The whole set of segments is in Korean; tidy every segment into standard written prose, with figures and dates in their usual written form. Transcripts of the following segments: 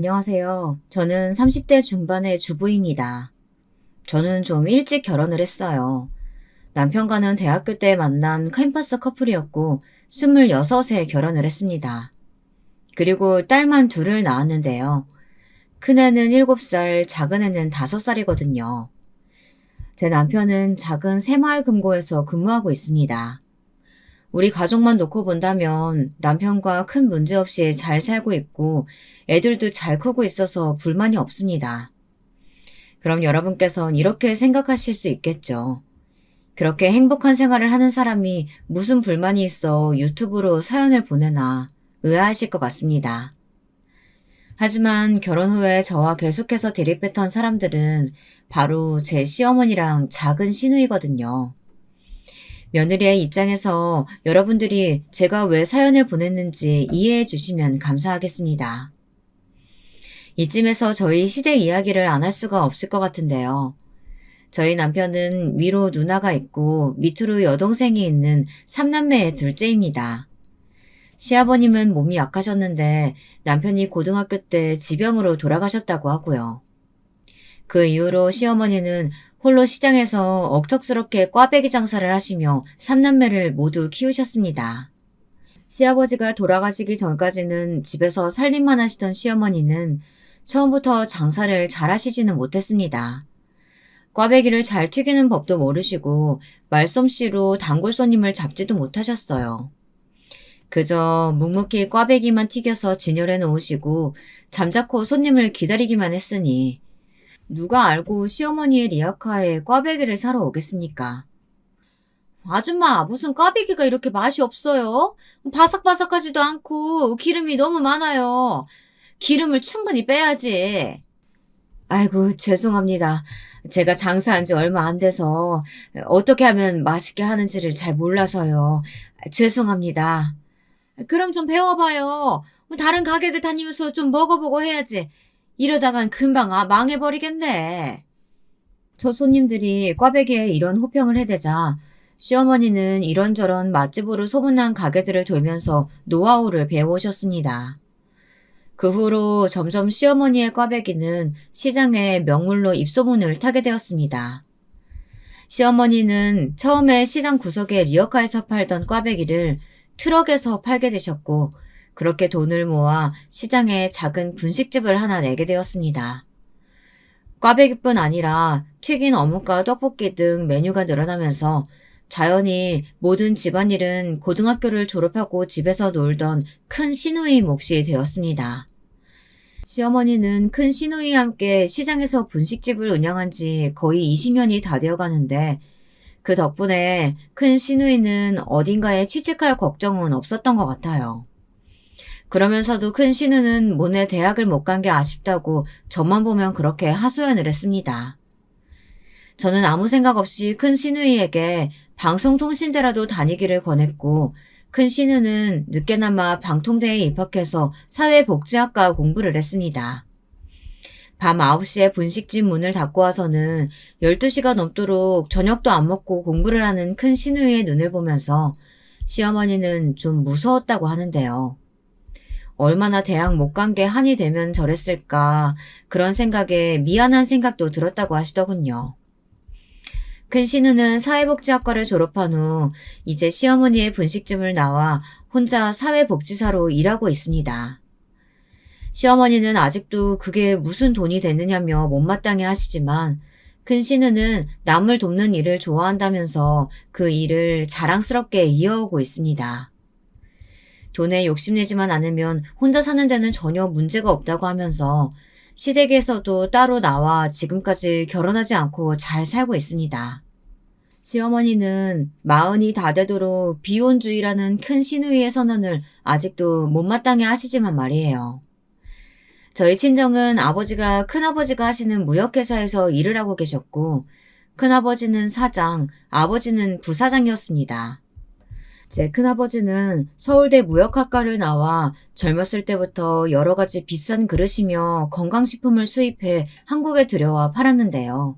안녕하세요. 저는 30대 중반의 주부입니다. 저는 좀 일찍 결혼을 했어요. 남편과는 대학교 때 만난 캠퍼스 커플이었고 26에 결혼을 했습니다. 그리고 딸만 둘을 낳았는데요. 큰애는 7살, 작은애는 5살이거든요. 제 남편은 작은 새마을금고에서 근무하고 있습니다. 우리 가족만 놓고 본다면 남편과 큰 문제 없이 잘 살고 있고 애들도 잘 크고 있어서 불만이 없습니다. 그럼 여러분께선 이렇게 생각하실 수 있겠죠. 그렇게 행복한 생활을 하는 사람이 무슨 불만이 있어 유튜브로 사연을 보내나 의아하실 것 같습니다. 하지만 결혼 후에 저와 계속해서 대립했던 사람들은 바로 제 시어머니랑 작은 시누이거든요. 며느리의 입장에서 여러분들이 제가 왜 사연을 보냈는지 이해해 주시면 감사하겠습니다. 이쯤에서 저희 시댁 이야기를 안 할 수가 없을 것 같은데요. 저희 남편은 위로 누나가 있고 밑으로 여동생이 있는 3남매의 둘째입니다. 시아버님은 몸이 약하셨는데 남편이 고등학교 때 지병으로 돌아가셨다고 하고요. 그 이후로 시어머니는 홀로 시장에서 억척스럽게 꽈배기 장사를 하시며 3남매를 모두 키우셨습니다. 시아버지가 돌아가시기 전까지는 집에서 살림만 하시던 시어머니는 처음부터 장사를 잘 하시지는 못했습니다. 꽈배기를 잘 튀기는 법도 모르시고 말솜씨로 단골 손님을 잡지도 못하셨어요. 그저 묵묵히 꽈배기만 튀겨서 진열해 놓으시고 잠자코 손님을 기다리기만 했으니 누가 알고 시어머니의 리아카에 꽈배기를 사러 오겠습니까? 아줌마, 무슨 꽈배기가 이렇게 맛이 없어요? 바삭바삭하지도 않고 기름이 너무 많아요. 기름을 충분히 빼야지. 아이고, 죄송합니다. 제가 장사한 지 얼마 안 돼서 어떻게 하면 맛있게 하는지를 잘 몰라서요. 죄송합니다. 그럼 좀 배워봐요. 다른 가게들 다니면서 좀 먹어보고 해야지. 이러다간 금방 망해버리겠네. 저 손님들이 꽈배기에 이런 호평을 해대자 시어머니는 이런저런 맛집으로 소문난 가게들을 돌면서 노하우를 배워오셨습니다. 그 후로 점점 시어머니의 꽈배기는 시장에 명물로 입소문을 타게 되었습니다. 시어머니는 처음에 시장 구석에 리어카에서 팔던 꽈배기를 트럭에서 팔게 되셨고 그렇게 돈을 모아 시장에 작은 분식집을 하나 내게 되었습니다. 꽈배기뿐 아니라 튀긴 어묵과 떡볶이 등 메뉴가 늘어나면서 자연히 모든 집안일은 고등학교를 졸업하고 집에서 놀던 큰 시누이 몫이 되었습니다. 시어머니는 큰 시누이와 함께 시장에서 분식집을 운영한 지 거의 20년이 다 되어 가는데 그 덕분에 큰 시누이는 어딘가에 취직할 걱정은 없었던 것 같아요. 그러면서도 큰 시누는 모네 대학을 못 간 게 아쉽다고 저만 보면 그렇게 하소연을 했습니다. 저는 아무 생각 없이 큰 시누이에게 방송통신대라도 다니기를 권했고 큰 시누는 늦게나마 방통대에 입학해서 사회복지학과 공부를 했습니다. 밤 9시에 분식집 문을 닫고 와서는 12시가 넘도록 저녁도 안 먹고 공부를 하는 큰 시누이의 눈을 보면서 시어머니는 좀 무서웠다고 하는데요. 얼마나 대학 못 간 게 한이 되면 저랬을까 그런 생각에 미안한 생각도 들었다고 하시더군요. 큰 시누는 사회복지학과를 졸업한 후 이제 시어머니의 분식집을 나와 혼자 사회복지사로 일하고 있습니다. 시어머니는 아직도 그게 무슨 돈이 되느냐며 못마땅해 하시지만 큰 시누는 남을 돕는 일을 좋아한다면서 그 일을 자랑스럽게 이어오고 있습니다. 돈에 욕심내지만 않으면 혼자 사는 데는 전혀 문제가 없다고 하면서 시댁에서도 따로 나와 지금까지 결혼하지 않고 잘 살고 있습니다. 시어머니는 마흔이 다 되도록 비혼주의라는 큰 시누이의 선언을 아직도 못마땅해 하시지만 말이에요. 저희 친정은 아버지가 큰아버지가 하시는 무역회사에서 일을 하고 계셨고 큰아버지는 사장, 아버지는 부사장이었습니다. 제 큰아버지는 서울대 무역학과를 나와 젊었을 때부터 여러 가지 비싼 그릇이며 건강식품을 수입해 한국에 들여와 팔았는데요.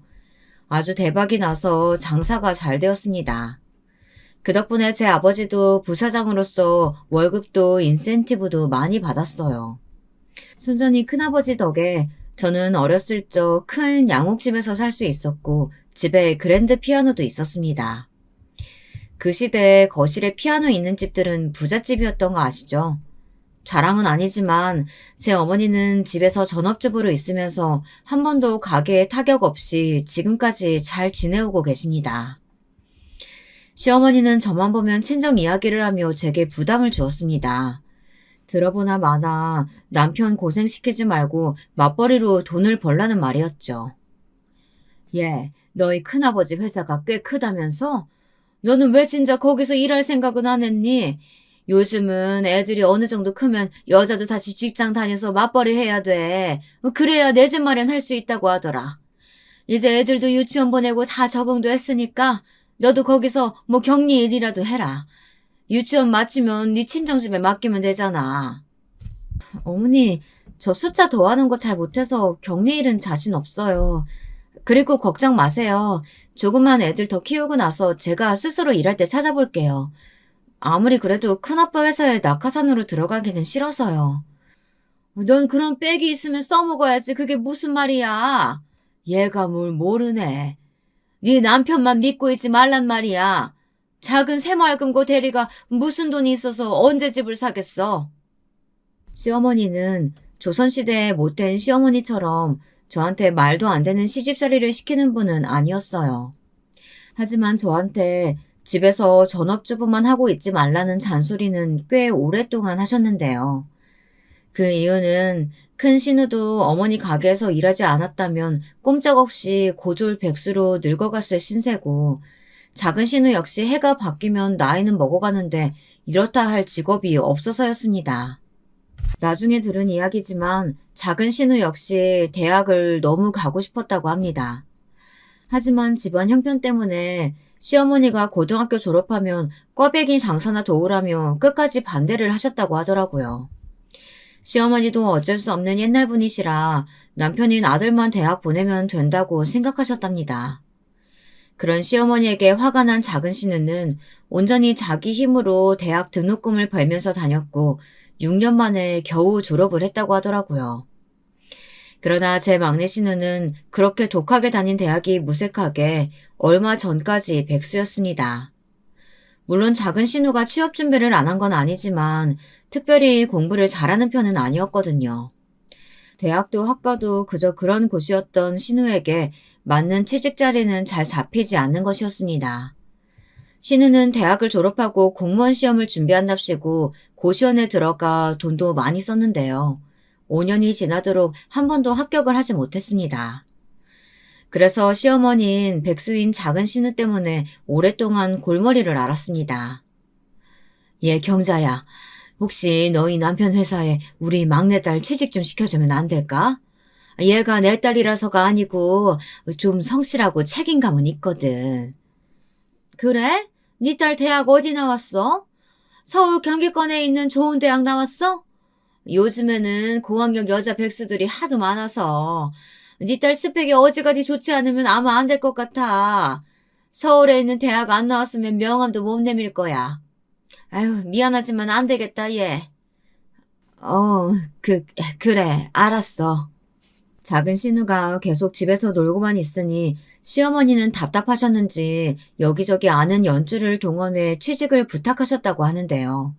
아주 대박이 나서 장사가 잘 되었습니다. 그 덕분에 제 아버지도 부사장으로서 월급도 인센티브도 많이 받았어요. 순전히 큰아버지 덕에 저는 어렸을 적 큰 양옥집에서 살 수 있었고 집에 그랜드 피아노도 있었습니다. 그 시대에 거실에 피아노 있는 집들은 부잣집이었던 거 아시죠? 자랑은 아니지만 제 어머니는 집에서 전업주부로 있으면서 한 번도 가게에 타격 없이 지금까지 잘 지내오고 계십니다. 시어머니는 저만 보면 친정 이야기를 하며 제게 부담을 주었습니다. 들어보나 마나 남편 고생시키지 말고 맞벌이로 돈을 벌라는 말이었죠. 예, 너희 큰아버지 회사가 꽤 크다면서? 너는 왜 진짜 거기서 일할 생각은 안 했니? 요즘은 애들이 어느 정도 크면 여자도 다시 직장 다녀서 맞벌이 해야 돼. 그래야 내 집 마련할 수 있다고 하더라. 이제 애들도 유치원 보내고 다 적응도 했으니까 너도 거기서 뭐 격리 일이라도 해라. 유치원 마치면 네 친정집에 맡기면 되잖아. 어머니, 저 숫자 더하는 거 잘 못해서 격리 일은 자신 없어요. 그리고 걱정 마세요. 조그만 애들 더 키우고 나서 제가 스스로 일할 때 찾아볼게요. 아무리 그래도 큰아빠 회사에 낙하산으로 들어가기는 싫어서요. 넌 그런 빽이 있으면 써먹어야지. 그게 무슨 말이야. 얘가 뭘 모르네. 네 남편만 믿고 있지 말란 말이야. 작은 새마을금고 대리가 무슨 돈이 있어서 언제 집을 사겠어. 시어머니는 조선시대의 못된 시어머니처럼 저한테 말도 안 되는 시집살이를 시키는 분은 아니었어요. 하지만 저한테 집에서 전업주부만 하고 있지 말라는 잔소리는 꽤 오랫동안 하셨는데요. 그 이유는 큰 신우도 어머니 가게에서 일하지 않았다면 꼼짝없이 고졸백수로 늙어갔을 신세고, 작은 신우 역시 해가 바뀌면 나이는 먹어가는데 이렇다 할 직업이 없어서였습니다. 나중에 들은 이야기지만 작은 신우 역시 대학을 너무 가고 싶었다고 합니다. 하지만 집안 형편 때문에 시어머니가 고등학교 졸업하면 꽈배기 장사나 도우라며 끝까지 반대를 하셨다고 하더라고요. 시어머니도 어쩔 수 없는 옛날 분이시라 남편인 아들만 대학 보내면 된다고 생각하셨답니다. 그런 시어머니에게 화가 난 작은 신우는 온전히 자기 힘으로 대학 등록금을 벌면서 다녔고 6년 만에 겨우 졸업을 했다고 하더라고요. 그러나 제 막내 신우는 그렇게 독하게 다닌 대학이 무색하게 얼마 전까지 백수였습니다. 물론 작은 신우가 취업 준비를 안 한 건 아니지만 특별히 공부를 잘하는 편은 아니었거든요. 대학도 학과도 그저 그런 곳이었던 신우에게 맞는 취직 자리는 잘 잡히지 않는 것이었습니다. 신우는 대학을 졸업하고 공무원 시험을 준비한답시고 고시원에 들어가 돈도 많이 썼는데요. 5년이 지나도록 한 번도 합격을 하지 못했습니다. 그래서 시어머니인 백수인 작은 신우 때문에 오랫동안 골머리를 앓았습니다. 예, 경자야. 혹시 너희 남편 회사에 우리 막내딸 취직 좀 시켜주면 안 될까? 얘가 내 딸이라서가 아니고 좀 성실하고 책임감은 있거든. 그래? 네 딸 대학 어디 나왔어? 서울 경기권에 있는 좋은 대학 나왔어? 요즘에는 고학력 여자 백수들이 하도 많아서 네 딸 스펙이 어지간히 좋지 않으면 아마 안 될 것 같아. 서울에 있는 대학 안 나왔으면 명함도 못 내밀 거야. 아유, 미안하지만 안 되겠다, 얘. 어, 그래, 알았어. 작은 신우가 계속 집에서 놀고만 있으니 시어머니는 답답하셨는지 여기저기 아는 연주를 동원해 취직을 부탁하셨다고 하는데요.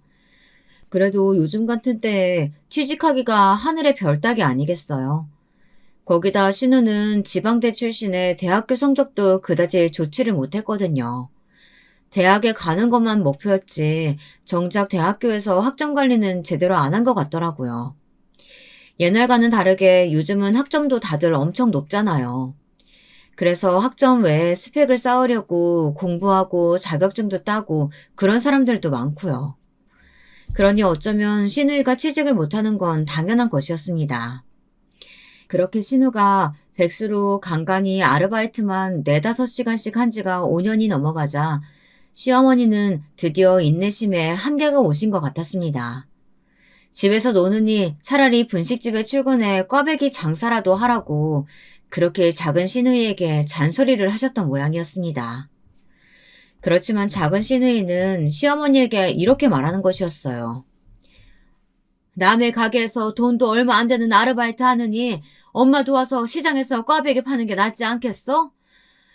그래도 요즘 같은 때에 취직하기가 하늘의 별 따기 아니겠어요. 거기다 신우는 지방대 출신의 대학교 성적도 그다지 좋지를 못했거든요. 대학에 가는 것만 목표였지 정작 대학교에서 학점 관리는 제대로 안 한 것 같더라고요. 옛날과는 다르게 요즘은 학점도 다들 엄청 높잖아요. 그래서 학점 외에 스펙을 쌓으려고 공부하고 자격증도 따고 그런 사람들도 많고요. 그러니 어쩌면 신우이가 취직을 못하는 건 당연한 것이었습니다. 그렇게 신우가 백수로 간간히 아르바이트만 4~5시간씩 한 지가 5년이 넘어가자 시어머니는 드디어 인내심에 한계가 오신 것 같았습니다. 집에서 노느니 차라리 분식집에 출근해 꽈배기 장사라도 하라고 그렇게 작은 신우이에게 잔소리를 하셨던 모양이었습니다. 그렇지만 작은 신우이는 시어머니에게 이렇게 말하는 것이었어요. 남의 가게에서 돈도 얼마 안 되는 아르바이트 하느니 엄마 도와서 시장에서 꽈배기 파는 게 낫지 않겠어?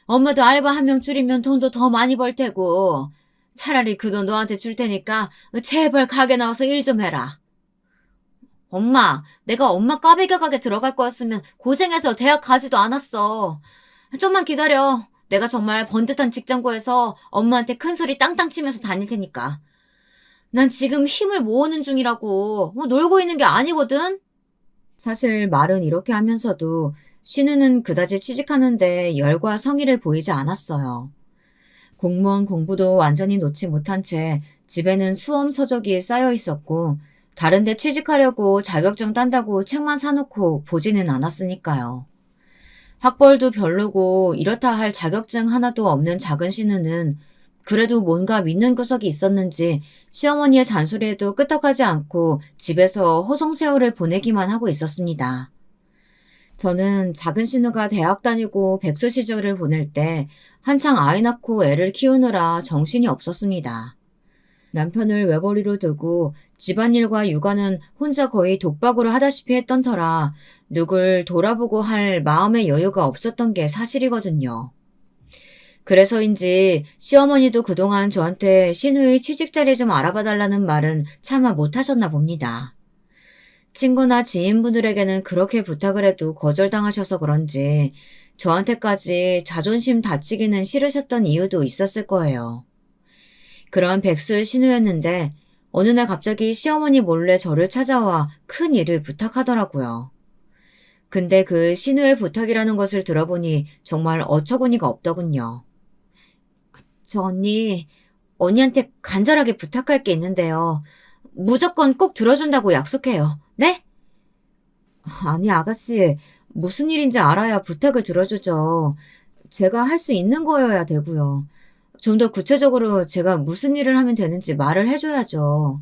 엄마도 알바 한 명 줄이면 돈도 더 많이 벌 테고. 차라리 그 돈 너한테 줄 테니까 제발 가게 나와서 일 좀 해라. 엄마, 내가 엄마 꽈배기 가게 들어갈 거였으면 고생해서 대학 가지도 않았어. 좀만 기다려. 내가 정말 번듯한 직장 구해서 엄마한테 큰 소리 땅땅 치면서 다닐 테니까. 난 지금 힘을 모으는 중이라고. 놀고 있는 게 아니거든? 사실 말은 이렇게 하면서도 신우는 그다지 취직하는데 열과 성의를 보이지 않았어요. 공무원 공부도 완전히 놓지 못한 채 집에는 수험 서적이 쌓여 있었고 다른 데 취직하려고 자격증 딴다고 책만 사놓고 보지는 않았으니까요. 학벌도 별로고 이렇다 할 자격증 하나도 없는 작은 신우는 그래도 뭔가 믿는 구석이 있었는지 시어머니의 잔소리에도 끄떡하지 않고 집에서 호송세월을 보내기만 하고 있었습니다. 저는 작은 신우가 대학 다니고 백수 시절을 보낼 때 한창 아이 낳고 애를 키우느라 정신이 없었습니다. 남편을 외벌이로 두고 집안일과 육아는 혼자 거의 독박으로 하다시피 했던 터라 누굴 돌아보고 할 마음의 여유가 없었던 게 사실이거든요. 그래서인지 시어머니도 그동안 저한테 신우의 취직 자리 좀 알아봐 달라는 말은 차마 못하셨나 봅니다. 친구나 지인분들에게는 그렇게 부탁을 해도 거절당하셔서 그런지 저한테까지 자존심 다치기는 싫으셨던 이유도 있었을 거예요. 그런 백수의 신우였는데 어느 날 갑자기 시어머니 몰래 저를 찾아와 큰 일을 부탁하더라고요. 근데 그 신우의 부탁이라는 것을 들어보니 정말 어처구니가 없더군요. 저 언니한테 간절하게 부탁할 게 있는데요. 무조건 꼭 들어준다고 약속해요. 네? 아니, 아가씨. 무슨 일인지 알아야 부탁을 들어주죠. 제가 할 수 있는 거여야 되고요. 좀 더 구체적으로 제가 무슨 일을 하면 되는지 말을 해줘야죠.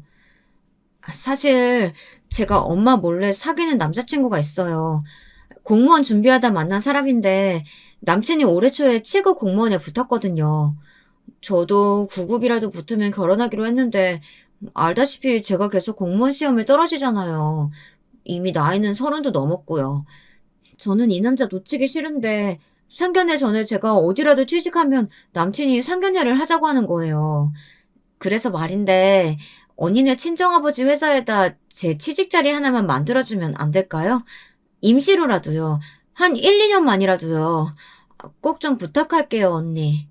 사실 제가 엄마 몰래 사귀는 남자친구가 있어요. 공무원 준비하다 만난 사람인데 남친이 올해 초에 7급 공무원에 붙었거든요. 저도 9급이라도 붙으면 결혼하기로 했는데 알다시피 제가 계속 공무원 시험에 떨어지잖아요. 이미 나이는 30도 넘었고요. 저는 이 남자 놓치기 싫은데 상견례 전에 제가 어디라도 취직하면 남친이 상견례를 하자고 하는 거예요. 그래서 말인데 언니네 친정아버지 회사에다 제 취직 자리 하나만 만들어주면 안 될까요? 임시로라도요. 한 1, 2년만이라도요. 꼭 좀 부탁할게요, 언니.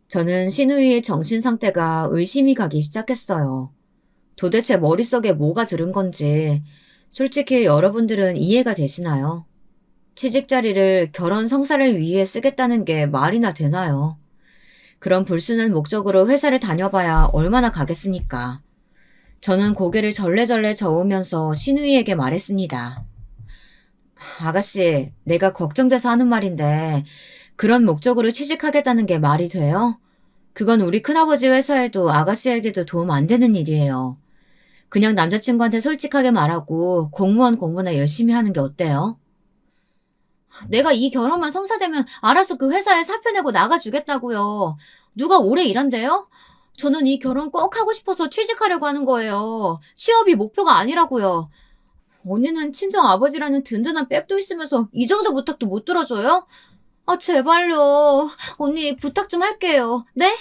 저는 신우이의 정신 상태가 의심이 가기 시작했어요. 도대체 머릿속에 뭐가 들은 건지 솔직히 여러분들은 이해가 되시나요? 취직 자리를 결혼 성사를 위해 쓰겠다는 게 말이나 되나요? 그런 불순한 목적으로 회사를 다녀봐야 얼마나 가겠습니까? 저는 고개를 절레절레 저으면서 신우이에게 말했습니다. 아가씨, 내가 걱정돼서 하는 말인데 그런 목적으로 취직하겠다는 게 말이 돼요? 그건 우리 큰아버지 회사에도 아가씨에게도 도움 안 되는 일이에요. 그냥 남자친구한테 솔직하게 말하고 공무원 공부나 열심히 하는 게 어때요? 내가 이 결혼만 성사되면 알아서 그 회사에 사표 내고 나가주겠다고요. 누가 오래 일한대요? 저는 이 결혼 꼭 하고 싶어서 취직하려고 하는 거예요. 취업이 목표가 아니라고요. 언니는 친정 아버지라는 든든한 백도 있으면서 이 정도 부탁도 못 들어줘요? 아, 제발요. 언니 부탁 좀 할게요. 네?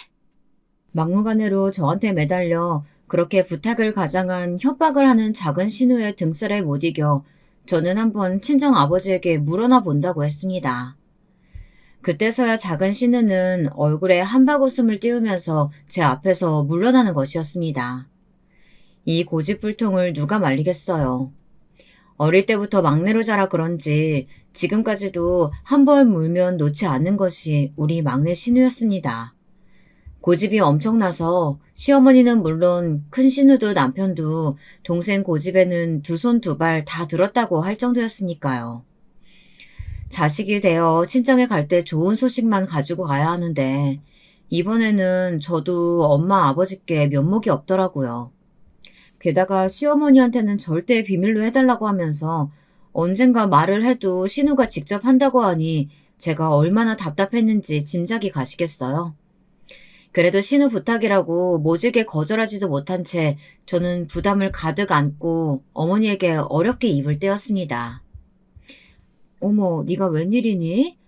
막무가내로 저한테 매달려 그렇게 부탁을 가장한 협박을 하는 작은 신우의 등살에 못 이겨 저는 한번 친정 아버지에게 물어나 본다고 했습니다. 그때서야 작은 신우는 얼굴에 한박웃음을 띄우면서 제 앞에서 물러나는 것이었습니다. 이 고집불통을 누가 말리겠어요. 어릴 때부터 막내로 자라 그런지 지금까지도 한 번 물면 놓지 않는 것이 우리 막내 신우였습니다. 고집이 엄청나서 시어머니는 물론 큰 신우도 남편도 동생 고집에는 두 손 두 발 다 들었다고 할 정도였으니까요. 자식이 되어 친정에 갈 때 좋은 소식만 가지고 가야 하는데 이번에는 저도 엄마 아버지께 면목이 없더라고요. 게다가 시어머니한테는 절대 비밀로 해달라고 하면서 언젠가 말을 해도 신우가 직접 한다고 하니 제가 얼마나 답답했는지 짐작이 가시겠어요. 그래도 신우 부탁이라고 모질게 거절하지도 못한 채 저는 부담을 가득 안고 어머니에게 어렵게 입을 떼었습니다. 어머, 네가 웬일이니?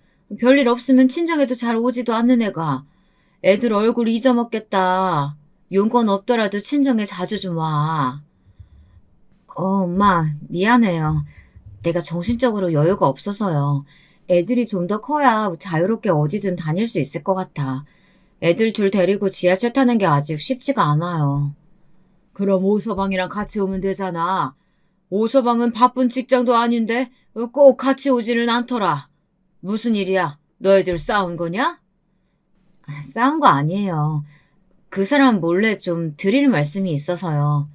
별일 없으면 친정에도 잘 오지도 않는 애가. 애들 얼굴 잊어먹겠다. 용건 없더라도 친정에 자주 좀 와. 엄마, 미안해요. 내가 정신적으로 여유가 없어서요. 애들이 좀 더 커야 자유롭게 어디든 다닐 수 있을 것 같아. 애들 둘 데리고 지하철 타는 게 아직 쉽지가 않아요. 그럼 오서방이랑 같이 오면 되잖아. 오서방은 바쁜 직장도 아닌데 꼭 같이 오지는 않더라. 무슨 일이야? 너희들 싸운 거냐? 싸운 거 아니에요. 그 사람 몰래 좀 드릴 말씀이 있어서요.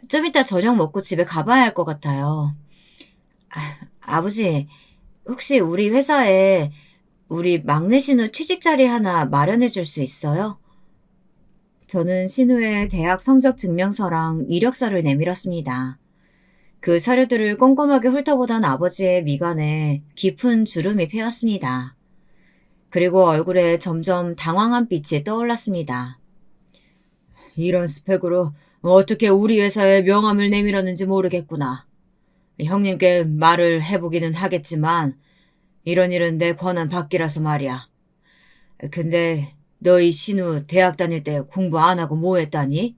좀 이따 저녁 먹고 집에 가봐야 할 것 같아요. 아버지, 혹시 우리 회사에 우리 막내 신우 취직 자리 하나 마련해 줄 수 있어요? 저는 신우의 대학 성적 증명서랑 이력서를 내밀었습니다. 그 서류들을 꼼꼼하게 훑어보던 아버지의 미간에 깊은 주름이 패였습니다. 그리고 얼굴에 점점 당황한 빛이 떠올랐습니다. 이런 스펙으로 어떻게 우리 회사에 명함을 내밀었는지 모르겠구나. 형님께 말을 해보기는 하겠지만 이런 일은 내 권한 밖이라서 말이야. 근데 너희 신우 대학 다닐 때 공부 안 하고 뭐 했다니?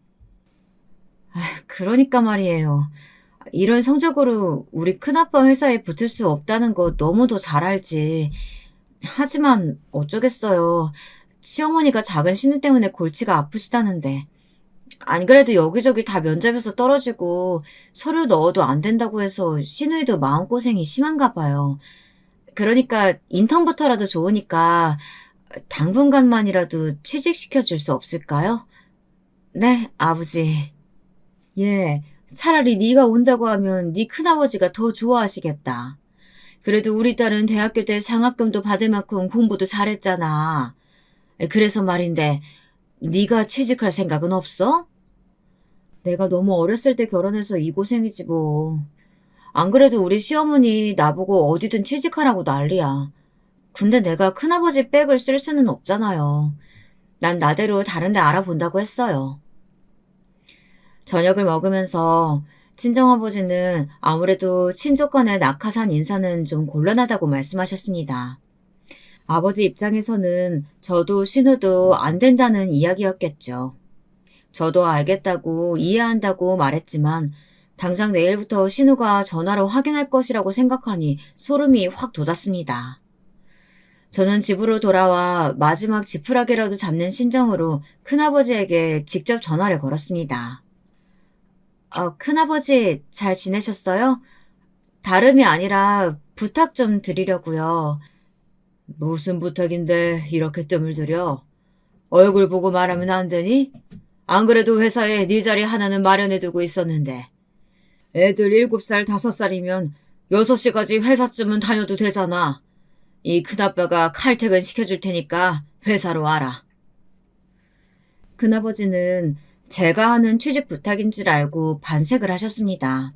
그러니까 말이에요. 이런 성적으로 우리 큰아빠 회사에 붙을 수 없다는 거 너무도 잘 알지. 하지만 어쩌겠어요. 시어머니가 작은 신우 때문에 골치가 아프시다는데. 안 그래도 여기저기 다 면접에서 떨어지고 서류 넣어도 안 된다고 해서 신우이도 마음고생이 심한가 봐요. 그러니까 인턴부터라도 좋으니까 당분간만이라도 취직시켜 줄 수 없을까요? 네, 아버지. 예, 차라리 네가 온다고 하면 네 큰아버지가 더 좋아하시겠다. 그래도 우리 딸은 대학교 때 장학금도 받을 만큼 공부도 잘했잖아. 그래서 말인데 네가 취직할 생각은 없어? 내가 너무 어렸을 때 결혼해서 이 고생이지 뭐. 안 그래도 우리 시어머니 나보고 어디든 취직하라고 난리야. 근데 내가 큰아버지 백을 쓸 수는 없잖아요. 난 나대로 다른 데 알아본다고 했어요. 저녁을 먹으면서 친정아버지는 아무래도 친족 간의 낙하산 인사는 좀 곤란하다고 말씀하셨습니다. 아버지 입장에서는 저도 신우도 안 된다는 이야기였겠죠. 저도 알겠다고 이해한다고 말했지만 당장 내일부터 신우가 전화로 확인할 것이라고 생각하니 소름이 확 돋았습니다. 저는 집으로 돌아와 마지막 지푸라기라도 잡는 심정으로 큰아버지에게 직접 전화를 걸었습니다. 큰아버지 잘 지내셨어요? 다름이 아니라 부탁 좀 드리려고요. 무슨 부탁인데 이렇게 뜸을 들여? 얼굴 보고 말하면 안 되니? 안 그래도 회사에 네 자리 하나는 마련해두고 있었는데. 애들 7살, 5살이면 6시까지 회사쯤은 다녀도 되잖아. 이 큰아빠가 칼퇴근 시켜줄 테니까 회사로 와라. 큰아버지는 제가 하는 취직 부탁인 줄 알고 반색을 하셨습니다.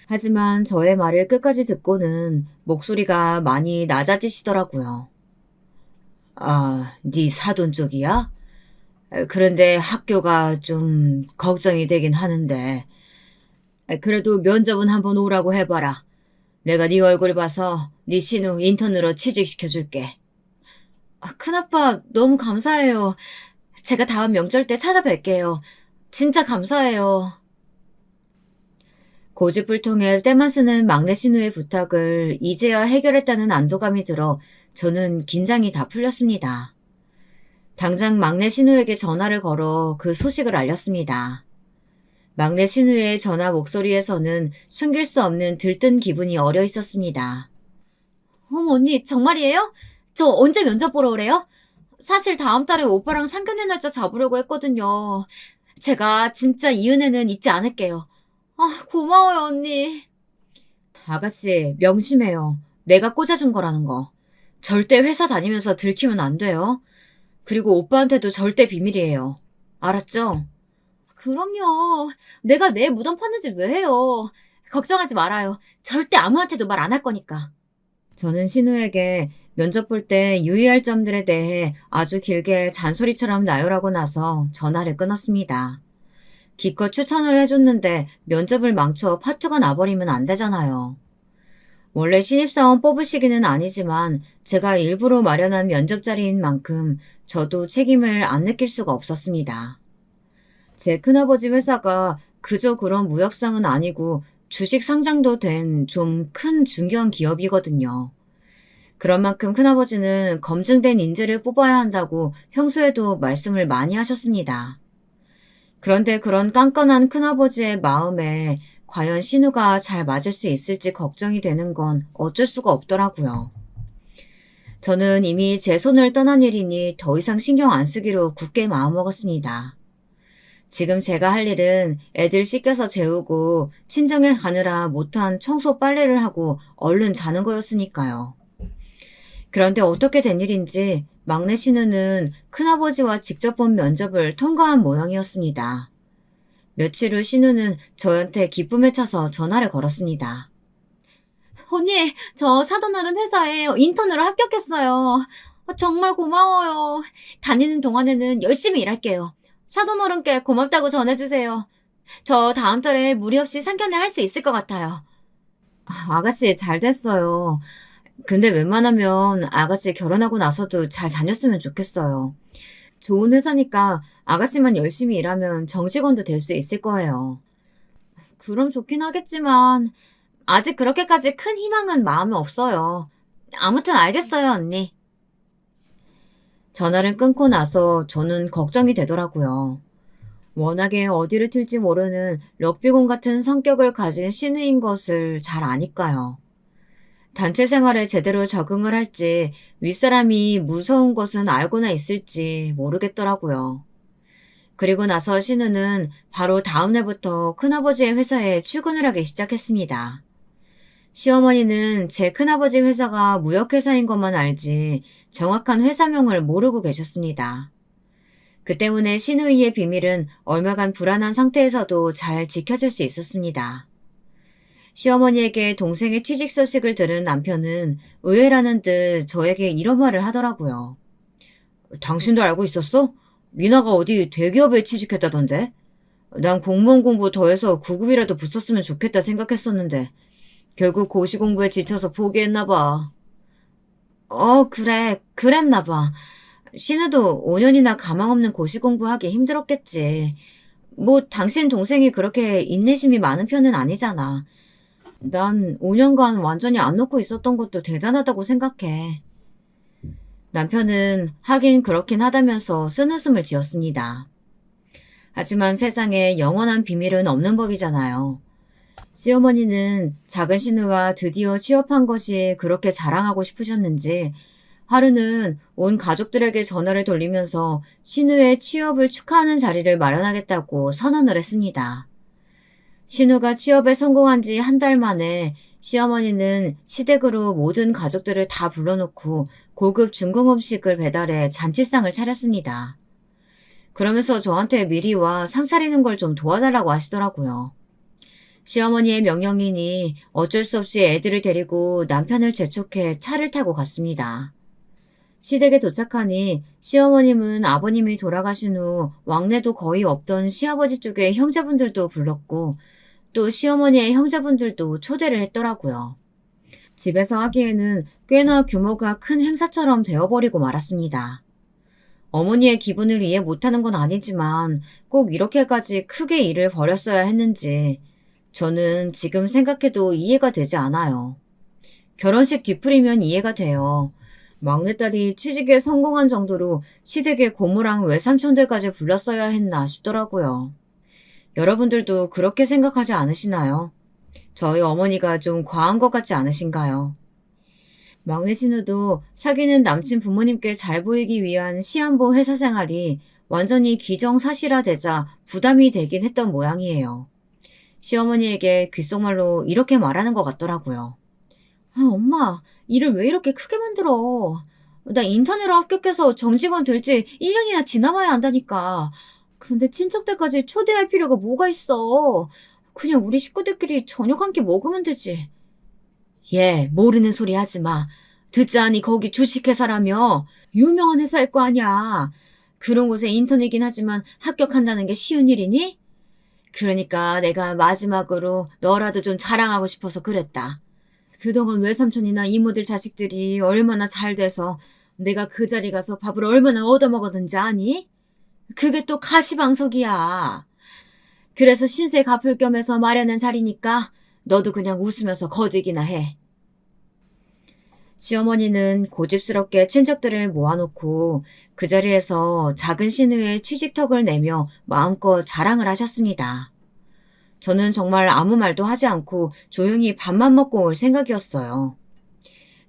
하지만 저의 말을 끝까지 듣고는 목소리가 많이 낮아지시더라고요. 네 사돈 쪽이야? 그런데 학교가 좀 걱정이 되긴 하는데. 그래도 면접은 한번 오라고 해봐라. 내가 네 얼굴 봐서 네 신우 인턴으로 취직시켜줄게. 큰아빠 너무 감사해요. 제가 다음 명절 때 찾아뵐게요. 진짜 감사해요. 고집불통에 때만 쓰는 막내 신우의 부탁을 이제야 해결했다는 안도감이 들어 저는 긴장이 다 풀렸습니다. 당장 막내 신우에게 전화를 걸어 그 소식을 알렸습니다. 막내 신우의 전화 목소리에서는 숨길 수 없는 들뜬 기분이 어려 있었습니다. 어머 언니 정말이에요? 저 언제 면접 보러 오래요? 사실 다음 달에 오빠랑 상견례 날짜 잡으려고 했거든요. 제가 진짜 이 은혜는 잊지 않을게요. 고마워요 언니. 아가씨 명심해요. 내가 꽂아준 거라는 거. 절대 회사 다니면서 들키면 안 돼요. 그리고 오빠한테도 절대 비밀이에요. 알았죠? 그럼요. 내가 내 무덤 파는 짓 왜 해요. 걱정하지 말아요. 절대 아무한테도 말 안 할 거니까. 저는 신우에게 면접 볼 때 유의할 점들에 대해 아주 길게 잔소리처럼 나열하고 나서 전화를 끊었습니다. 기껏 추천을 해줬는데 면접을 망쳐 파투가 나버리면 안 되잖아요. 원래 신입사원 뽑을 시기는 아니지만 제가 일부러 마련한 면접 자리인 만큼 저도 책임을 안 느낄 수가 없었습니다. 제 큰아버지 회사가 그저 그런 무역상은 아니고 주식 상장도 된 좀 큰 중견 기업이거든요. 그런 만큼 큰아버지는 검증된 인재를 뽑아야 한다고 평소에도 말씀을 많이 하셨습니다. 그런데 그런 깐깐한 큰아버지의 마음에 과연 신우가 잘 맞을 수 있을지 걱정이 되는 건 어쩔 수가 없더라고요. 저는 이미 제 손을 떠난 일이니 더 이상 신경 안 쓰기로 굳게 마음먹었습니다. 지금 제가 할 일은 애들 씻겨서 재우고 친정에 가느라 못한 청소 빨래를 하고 얼른 자는 거였으니까요. 그런데 어떻게 된 일인지 막내 신우는 큰아버지와 직접 본 면접을 통과한 모양이었습니다. 며칠 후 신우는 저한테 기쁨에 차서 전화를 걸었습니다. 언니, 저 사돈 어른 회사에 인턴으로 합격했어요. 정말 고마워요. 다니는 동안에는 열심히 일할게요. 사돈 어른께 고맙다고 전해주세요. 저 다음 달에 무리 없이 상견례 할 수 있을 것 같아요. 아가씨, 잘 됐어요. 근데 웬만하면 아가씨 결혼하고 나서도 잘 다녔으면 좋겠어요. 좋은 회사니까 아가씨만 열심히 일하면 정직원도 될 수 있을 거예요. 그럼 좋긴 하겠지만 아직 그렇게까지 큰 희망은 마음에 없어요. 아무튼 알겠어요, 언니. 전화를 끊고 나서 저는 걱정이 되더라고요. 워낙에 어디를 튈지 모르는 럭비공 같은 성격을 가진 신우인 것을 잘 아니까요. 단체 생활에 제대로 적응을 할지 윗사람이 무서운 것은 알고나 있을지 모르겠더라고요. 그리고 나서 신우는 바로 다음 날부터 큰아버지의 회사에 출근을 하기 시작했습니다. 시어머니는 제 큰아버지 회사가 무역회사인 것만 알지 정확한 회사명을 모르고 계셨습니다. 그 때문에 신우이의 비밀은 얼마간 불안한 상태에서도 잘 지켜줄 수 있었습니다. 시어머니에게 동생의 취직 소식을 들은 남편은 의외라는 듯 저에게 이런 말을 하더라고요. 당신도 알고 있었어? 미나가 어디 대기업에 취직했다던데? 난 공무원 공부 더해서 9급이라도 붙었으면 좋겠다 생각했었는데 결국 고시 공부에 지쳐서 포기했나 봐. 그래. 그랬나 봐. 신우도 5년이나 가망 없는 고시 공부하기 힘들었겠지. 뭐 당신 동생이 그렇게 인내심이 많은 편은 아니잖아. 난 5년간 완전히 안 놓고 있었던 것도 대단하다고 생각해. 남편은 하긴 그렇긴 하다면서 쓴웃음을 지었습니다. 하지만 세상에 영원한 비밀은 없는 법이잖아요. 시어머니는 작은 신우가 드디어 취업한 것이 그렇게 자랑하고 싶으셨는지 하루는 온 가족들에게 전화를 돌리면서 신우의 취업을 축하하는 자리를 마련하겠다고 선언을 했습니다. 신우가 취업에 성공한 지 한 달 만에 시어머니는 시댁으로 모든 가족들을 다 불러놓고 고급 중국 음식을 배달해 잔치상을 차렸습니다. 그러면서 저한테 미리 와 상 차리는 걸 좀 도와달라고 하시더라고요. 시어머니의 명령이니 어쩔 수 없이 애들을 데리고 남편을 재촉해 차를 타고 갔습니다. 시댁에 도착하니 시어머님은 아버님이 돌아가신 후 왕래도 거의 없던 시아버지 쪽의 형제분들도 불렀고 또 시어머니의 형제분들도 초대를 했더라고요. 집에서 하기에는 꽤나 규모가 큰 행사처럼 되어버리고 말았습니다. 어머니의 기분을 이해 못하는 건 아니지만 꼭 이렇게까지 크게 일을 벌였어야 했는지 저는 지금 생각해도 이해가 되지 않아요. 결혼식 뒤풀이면 이해가 돼요. 막내딸이 취직에 성공한 정도로 시댁의 고모랑 외삼촌들까지 불렀어야 했나 싶더라고요. 여러분들도 그렇게 생각하지 않으시나요? 저희 어머니가 좀 과한 것 같지 않으신가요? 막내 신우도 사귀는 남친 부모님께 잘 보이기 위한 시한부 회사 생활이 완전히 기정사실화되자 부담이 되긴 했던 모양이에요. 시어머니에게 귓속말로 이렇게 말하는 것 같더라고요. 엄마, 일을 왜 이렇게 크게 만들어? 나 인턴으로 합격해서 정직원 될지 1년이나 지나봐야 한다니까. 근데 친척들까지 초대할 필요가 뭐가 있어? 그냥 우리 식구들끼리 저녁 한 끼 먹으면 되지. 얘, 모르는 소리 하지 마. 듣자하니 거기 주식회사라며 유명한 회사일 거 아니야. 그런 곳에 인턴이긴 하지만 합격한다는 게 쉬운 일이니? 그러니까 내가 마지막으로 너라도 좀 자랑하고 싶어서 그랬다. 그동안 외삼촌이나 이모들 자식들이 얼마나 잘 돼서 내가 그 자리 가서 밥을 얼마나 얻어먹었는지 아니? 그게 또 가시방석이야. 그래서 신세 갚을 겸해서 마련한 자리니까 너도 그냥 웃으면서 거들기나 해. 시어머니는 고집스럽게 친척들을 모아놓고 그 자리에서 작은 신우의 취직턱을 내며 마음껏 자랑을 하셨습니다. 저는 정말 아무 말도 하지 않고 조용히 밥만 먹고 올 생각이었어요.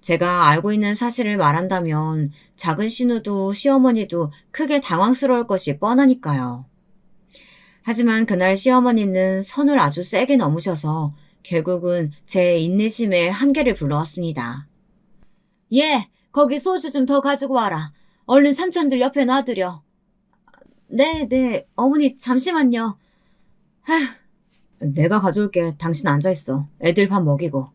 제가 알고 있는 사실을 말한다면 작은 신우도 시어머니도 크게 당황스러울 것이 뻔하니까요. 하지만 그날 시어머니는 선을 아주 세게 넘으셔서 결국은 제 인내심의 한계를 불러왔습니다. 예, 거기 소주 좀 더 가지고 와라. 얼른 삼촌들 옆에 놔두려. 네, 어머니 잠시만요. 아휴, 내가 가져올게. 당신 앉아있어. 애들 밥 먹이고.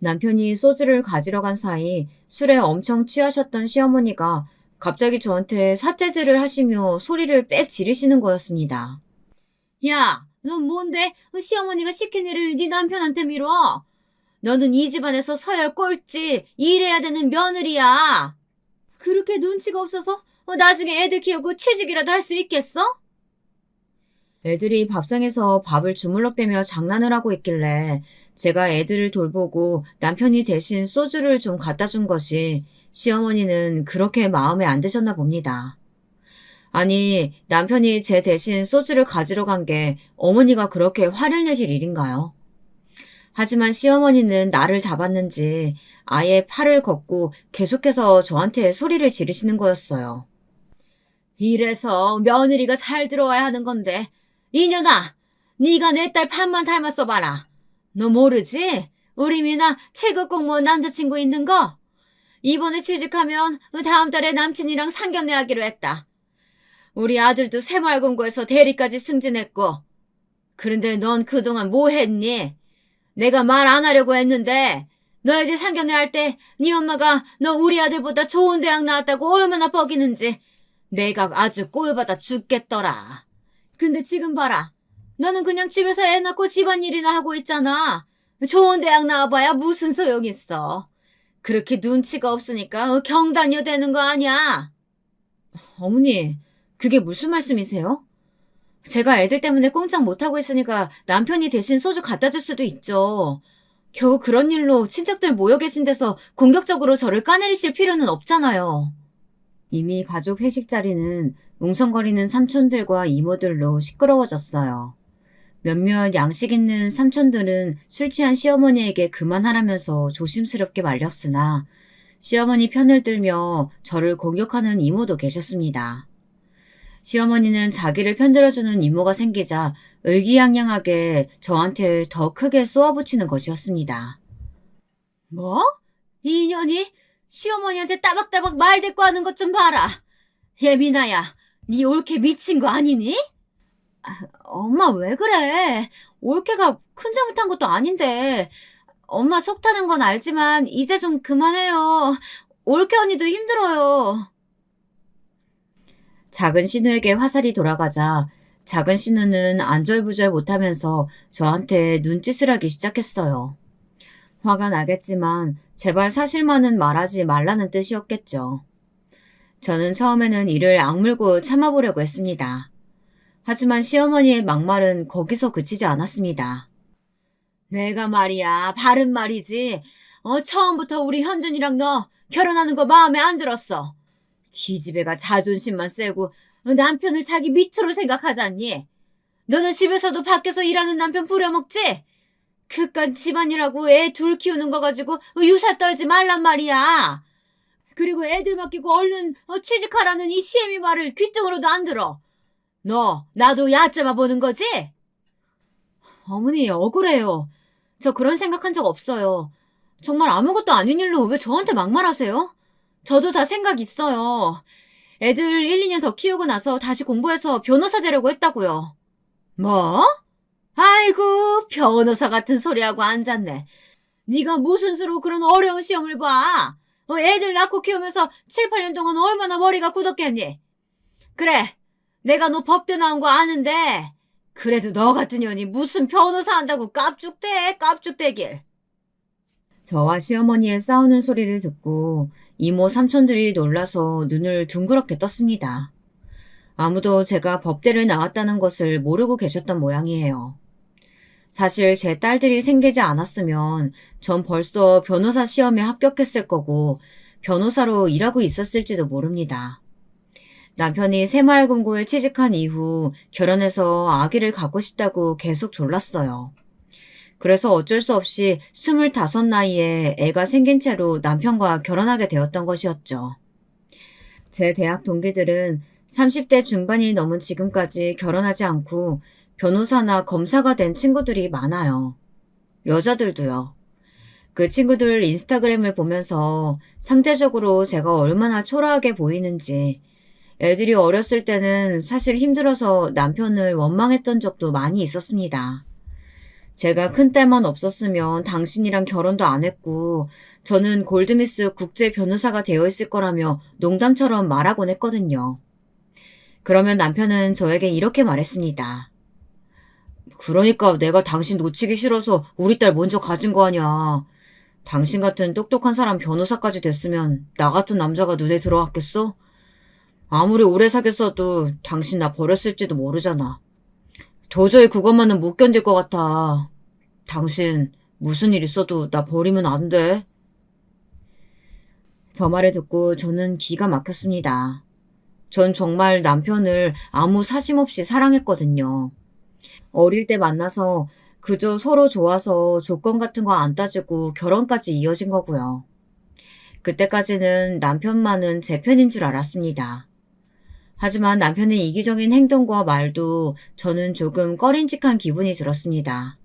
남편이 소주를 가지러 간 사이 술에 엄청 취하셨던 시어머니가 갑자기 저한테 삿대질을 하시며 소리를 빽 지르시는 거였습니다. 야, 넌 뭔데 시어머니가 시킨 일을 네 남편한테 미뤄? 너는 이 집안에서 서열 꼴찌, 일해야 되는 며느리야. 그렇게 눈치가 없어서 나중에 애들 키우고 취직이라도 할 수 있겠어? 애들이 밥상에서 밥을 주물럭대며 장난을 하고 있길래 제가 애들을 돌보고 남편이 대신 소주를 좀 갖다 준 것이 시어머니는 그렇게 마음에 안 드셨나 봅니다. 아니, 남편이 제 대신 소주를 가지러 간 게 어머니가 그렇게 화를 내실 일인가요? 하지만 시어머니는 나를 잡았는지 아예 팔을 걷고 계속해서 저한테 소리를 지르시는 거였어요. 이래서 며느리가 잘 들어와야 하는 건데 이년아, 네가 내 딸 판만 닮았어 봐라. 너 모르지? 우리 미나 7급 공무원 남자친구 있는 거? 이번에 취직하면 다음 달에 남친이랑 상견례 하기로 했다. 우리 아들도 새마을금고에서 대리까지 승진했고. 그런데 넌 그동안 뭐 했니? 내가 말 안 하려고 했는데 너 애들 상견례 할 때 네 엄마가 너 우리 아들보다 좋은 대학 나왔다고 얼마나 뻐기는지 내가 아주 꼴받아 죽겠더라. 근데 지금 봐라. 너는 그냥 집에서 애 낳고 집안일이나 하고 있잖아. 좋은 대학 나와봐야 무슨 소용 있어. 그렇게 눈치가 없으니까 경단녀 되는 거 아니야. 어머니, 그게 무슨 말씀이세요? 제가 애들 때문에 꼼짝 못하고 있으니까 남편이 대신 소주 갖다 줄 수도 있죠. 겨우 그런 일로 친척들 모여 계신 데서 공격적으로 저를 까내리실 필요는 없잖아요. 이미 가족 회식 자리는 웅성거리는 삼촌들과 이모들로 시끄러워졌어요. 몇몇 양식 있는 삼촌들은 술 취한 시어머니에게 그만하라면서 조심스럽게 말렸으나 시어머니 편을 들며 저를 공격하는 이모도 계셨습니다. 시어머니는 자기를 편들어주는 이모가 생기자 의기양양하게 저한테 더 크게 쏘아붙이는 것이었습니다. 뭐? 이 인연이 시어머니한테 따박따박 말 대꾸 하는 것 좀 봐라. 예민아야, 네 올케 미친 거 아니니? 엄마 왜 그래? 올케가 큰 잘못한 것도 아닌데. 엄마 속 타는 건 알지만 이제 좀 그만해요. 올케 언니도 힘들어요. 작은 신우에게 화살이 돌아가자 작은 신우는 안절부절 못하면서 저한테 눈짓을 하기 시작했어요. 화가 나겠지만 제발 사실만은 말하지 말라는 뜻이었겠죠. 저는 처음에는 이를 악물고 참아보려고 했습니다. 하지만 시어머니의 막말은 거기서 그치지 않았습니다. 내가 말이야, 바른 말이지. 처음부터 우리 현준이랑 너 결혼하는 거 마음에 안 들었어. 기집애가 자존심만 세고 남편을 자기 밑으로 생각하잖니. 너는 집에서도 밖에서 일하는 남편 부려먹지? 그깟 집안이라고 애 둘 키우는 거 가지고 유사 떨지 말란 말이야. 그리고 애들 맡기고 얼른 취직하라는 이 시애미 말을 귀등으로도 안 들어. 너 나도 얕잡아 보는 거지? 어머니 억울해요. 저 그런 생각한 적 없어요. 정말 아무것도 아닌 일로 왜 저한테 막말하세요? 저도 다 생각 있어요. 애들 1, 2년 더 키우고 나서 다시 공부해서 변호사 되려고 했다고요. 뭐? 아이고, 변호사 같은 소리하고 앉았네. 네가 무슨 수로 그런 어려운 시험을 봐? 애들 낳고 키우면서 7, 8년 동안 얼마나 머리가 굳었겠니? 그래, 내가 너 법대 나온 거 아는데 그래도 너 같은 년이 무슨 변호사 한다고 깝죽대길. 저와 시어머니의 싸우는 소리를 듣고 이모 삼촌들이 놀라서 눈을 둥그렇게 떴습니다. 아무도 제가 법대를 나왔다는 것을 모르고 계셨던 모양이에요. 사실 제 딸들이 생기지 않았으면 전 벌써 변호사 시험에 합격했을 거고 변호사로 일하고 있었을지도 모릅니다. 남편이 새마을금고에 취직한 이후 결혼해서 아기를 갖고 싶다고 계속 졸랐어요. 그래서 어쩔 수 없이 25 나이에 애가 생긴 채로 남편과 결혼하게 되었던 것이었죠. 제 대학 동기들은 30대 중반이 넘은 지금까지 결혼하지 않고 변호사나 검사가 된 친구들이 많아요. 여자들도요. 그 친구들 인스타그램을 보면서 상대적으로 제가 얼마나 초라하게 보이는지, 애들이 어렸을 때는 사실 힘들어서 남편을 원망했던 적도 많이 있었습니다. 제가 큰딸만 없었으면 당신이랑 결혼도 안 했고 저는 골드미스 국제 변호사가 되어 있을 거라며 농담처럼 말하곤 했거든요. 그러면 남편은 저에게 이렇게 말했습니다. 그러니까 내가 당신 놓치기 싫어서 우리 딸 먼저 가진 거 아니야. 당신 같은 똑똑한 사람 변호사까지 됐으면 나 같은 남자가 눈에 들어왔겠어? 아무리 오래 사귀었어도 당신 나 버렸을지도 모르잖아. 도저히 그것만은 못 견딜 것 같아. 당신 무슨 일 있어도 나 버리면 안 돼. 저 말을 듣고 저는 기가 막혔습니다. 전 정말 남편을 아무 사심 없이 사랑했거든요. 어릴 때 만나서 그저 서로 좋아서 조건 같은 거 안 따지고 결혼까지 이어진 거고요. 그때까지는 남편만은 제 편인 줄 알았습니다. 하지만 남편의 이기적인 행동과 말도 저는 조금 꺼림칙한 기분이 들었습니다.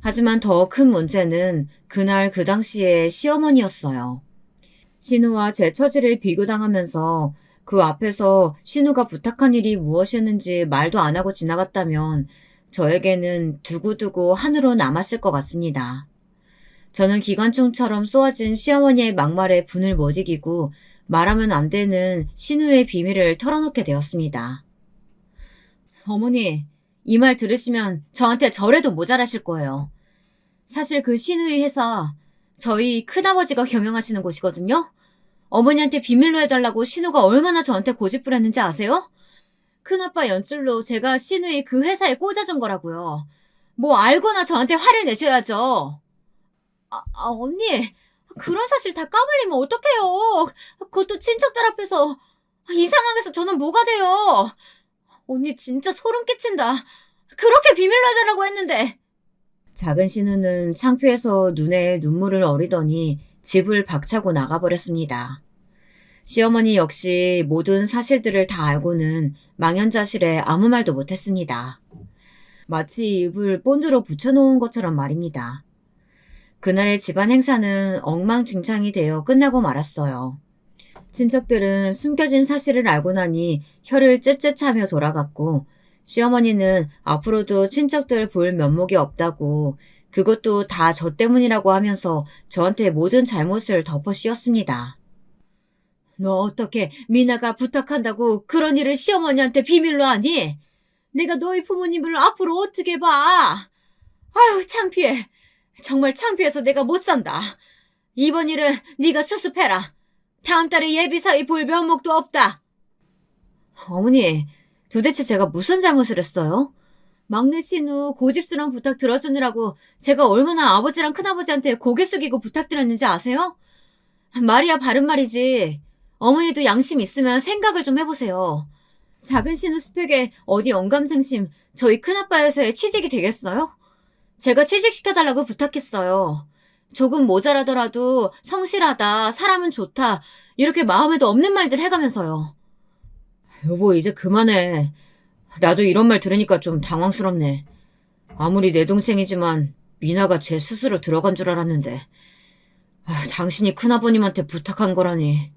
하지만 더 큰 문제는 그날 그 당시에 시어머니였어요. 신우와 제 처지를 비교당하면서 그 앞에서 신우가 부탁한 일이 무엇이었는지 말도 안 하고 지나갔다면 저에게는 두고두고 한으로 남았을 것 같습니다. 저는 기관총처럼 쏘아진 시어머니의 막말에 분을 못 이기고 말하면 안 되는 신우의 비밀을 털어놓게 되었습니다. 어머니, 이 말 들으시면 저한테 절에도 모자라실 거예요. 사실 그 신우의 회사, 저희 큰아버지가 경영하시는 곳이거든요? 어머니한테 비밀로 해달라고 신우가 얼마나 저한테 고집부렸는지 아세요? 큰아빠 연줄로 제가 신우의 그 회사에 꽂아준 거라고요. 뭐 알고나 저한테 화를 내셔야죠. 언니, 그런 사실 다 까발리면 어떡해요. 그것도 친척들 앞에서. 이 상황에서 저는 뭐가 돼요. 언니 진짜 소름 끼친다. 그렇게 비밀로 해달라고 했는데. 작은 신우는 창피해서 눈에 눈물을 어리더니 집을 박차고 나가버렸습니다. 시어머니 역시 모든 사실들을 다 알고는 망연자실해 아무 말도 못했습니다. 마치 입을 본드로 붙여놓은 것처럼 말입니다. 그날의 집안 행사는 엉망진창이 되어 끝나고 말았어요. 친척들은 숨겨진 사실을 알고 나니 혀를 쯧쯧 차며 돌아갔고 시어머니는 앞으로도 친척들 볼 면목이 없다고 그것도 다 저 때문이라고 하면서 저한테 모든 잘못을 덮어 씌웠습니다. 너 어떻게 미나가 부탁한다고 그런 일을 시어머니한테 비밀로 하니? 내가 너희 부모님을 앞으로 어떻게 봐? 아유 창피해. 정말 창피해서 내가 못 산다. 이번 일은 네가 수습해라. 다음 달에 예비사위 볼 면목도 없다. 어머니, 도대체 제가 무슨 잘못을 했어요? 막내 신우 고집스러운 부탁 들어주느라고 제가 얼마나 아버지랑 큰아버지한테 고개 숙이고 부탁드렸는지 아세요? 말이야 바른 말이지. 어머니도 양심 있으면 생각을 좀 해보세요. 작은 신우 스펙에 어디 영감생심 저희 큰아빠 회사에 취직이 되겠어요? 제가 취직시켜달라고 부탁했어요. 조금 모자라더라도 성실하다, 사람은 좋다 이렇게 마음에도 없는 말들 해가면서요. 여보 이제 그만해. 나도 이런 말 들으니까 좀 당황스럽네. 아무리 내 동생이지만 미나가 제 스스로 들어간 줄 알았는데 당신이 큰아버님한테 부탁한 거라니.